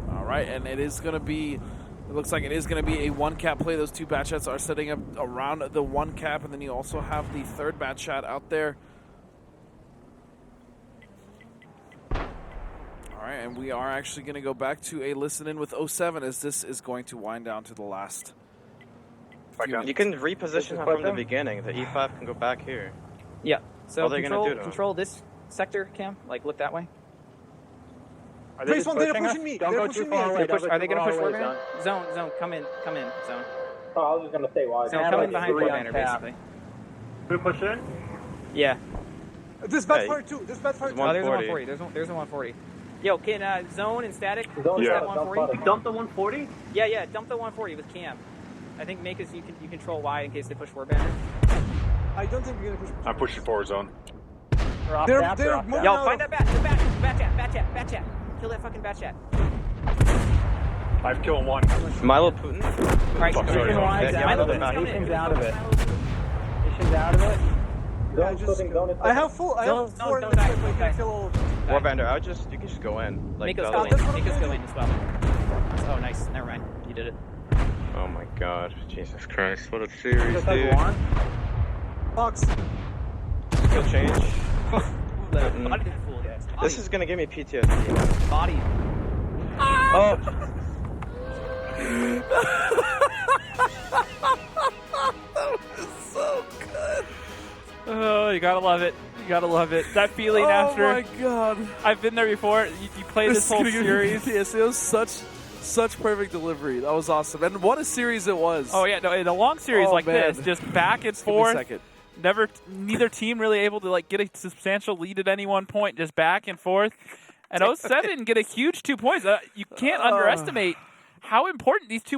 Speaker 1: All right, and it is going to be... It looks like it is going to be a one-cap play. Those two Batchats are setting up around the one cap, and then you also have the third Batchat out there. All right, and we are actually going to go back to a listen-in with 07 as this is going to wind down to the last.
Speaker 13: You can reposition her from the beginning. The E5 can go back here.
Speaker 15: Yeah. So
Speaker 13: what are they going to do?
Speaker 15: Control this sector, Cam. Like, look that way.
Speaker 6: Are they pushing me? Don't go too far away.
Speaker 15: Are they going to push Warband? Zone, come in, zone.
Speaker 12: Oh, I was just gonna say why.
Speaker 15: Zone, come in behind Warbander, basically.
Speaker 9: Gonna push in?
Speaker 15: Yeah.
Speaker 6: This bad fire too. This bad fire too.
Speaker 15: Oh, there's a 140. There's a 140. Yo, can Zone and Static push that 140?
Speaker 9: Dump the 140?
Speaker 15: Yeah, dump the 140 with Cam. I think make us you control Y in case they push Warbander.
Speaker 6: I don't think we're gonna push.
Speaker 14: I'm pushing forward zone.
Speaker 6: They're
Speaker 15: Yo, find that Batchat. Kill that fucking Batchat.
Speaker 14: I've killed one.
Speaker 13: Milo Putin.
Speaker 15: Alright,
Speaker 6: Milo Putin. He shims out of it. I have full. I have four.
Speaker 13: Warbender, you can just go in. Like,
Speaker 15: Make us go in as well. Oh, nice. Never mind. You did it.
Speaker 13: Oh my god. Jesus Christ. What a series, dude.
Speaker 6: Fox.
Speaker 13: Skill change.
Speaker 15: Body fool, guys.
Speaker 13: This is gonna give me PTSD.
Speaker 15: Body.
Speaker 13: Oh.
Speaker 1: That was so good.
Speaker 2: Oh, you gotta love it. That feeling after.
Speaker 1: Oh my god.
Speaker 2: I've been there before. You play this whole series.
Speaker 1: Yes, it was such perfect delivery. That was awesome. And what a series it was.
Speaker 2: Oh yeah, no, in a long series like
Speaker 1: man.
Speaker 2: this, just back and
Speaker 1: Give me a
Speaker 2: forth.
Speaker 1: second.
Speaker 2: Neither team really able to like get a substantial lead at any one point, just back and forth. And 07 get a huge 2 points. You can't underestimate how important these 2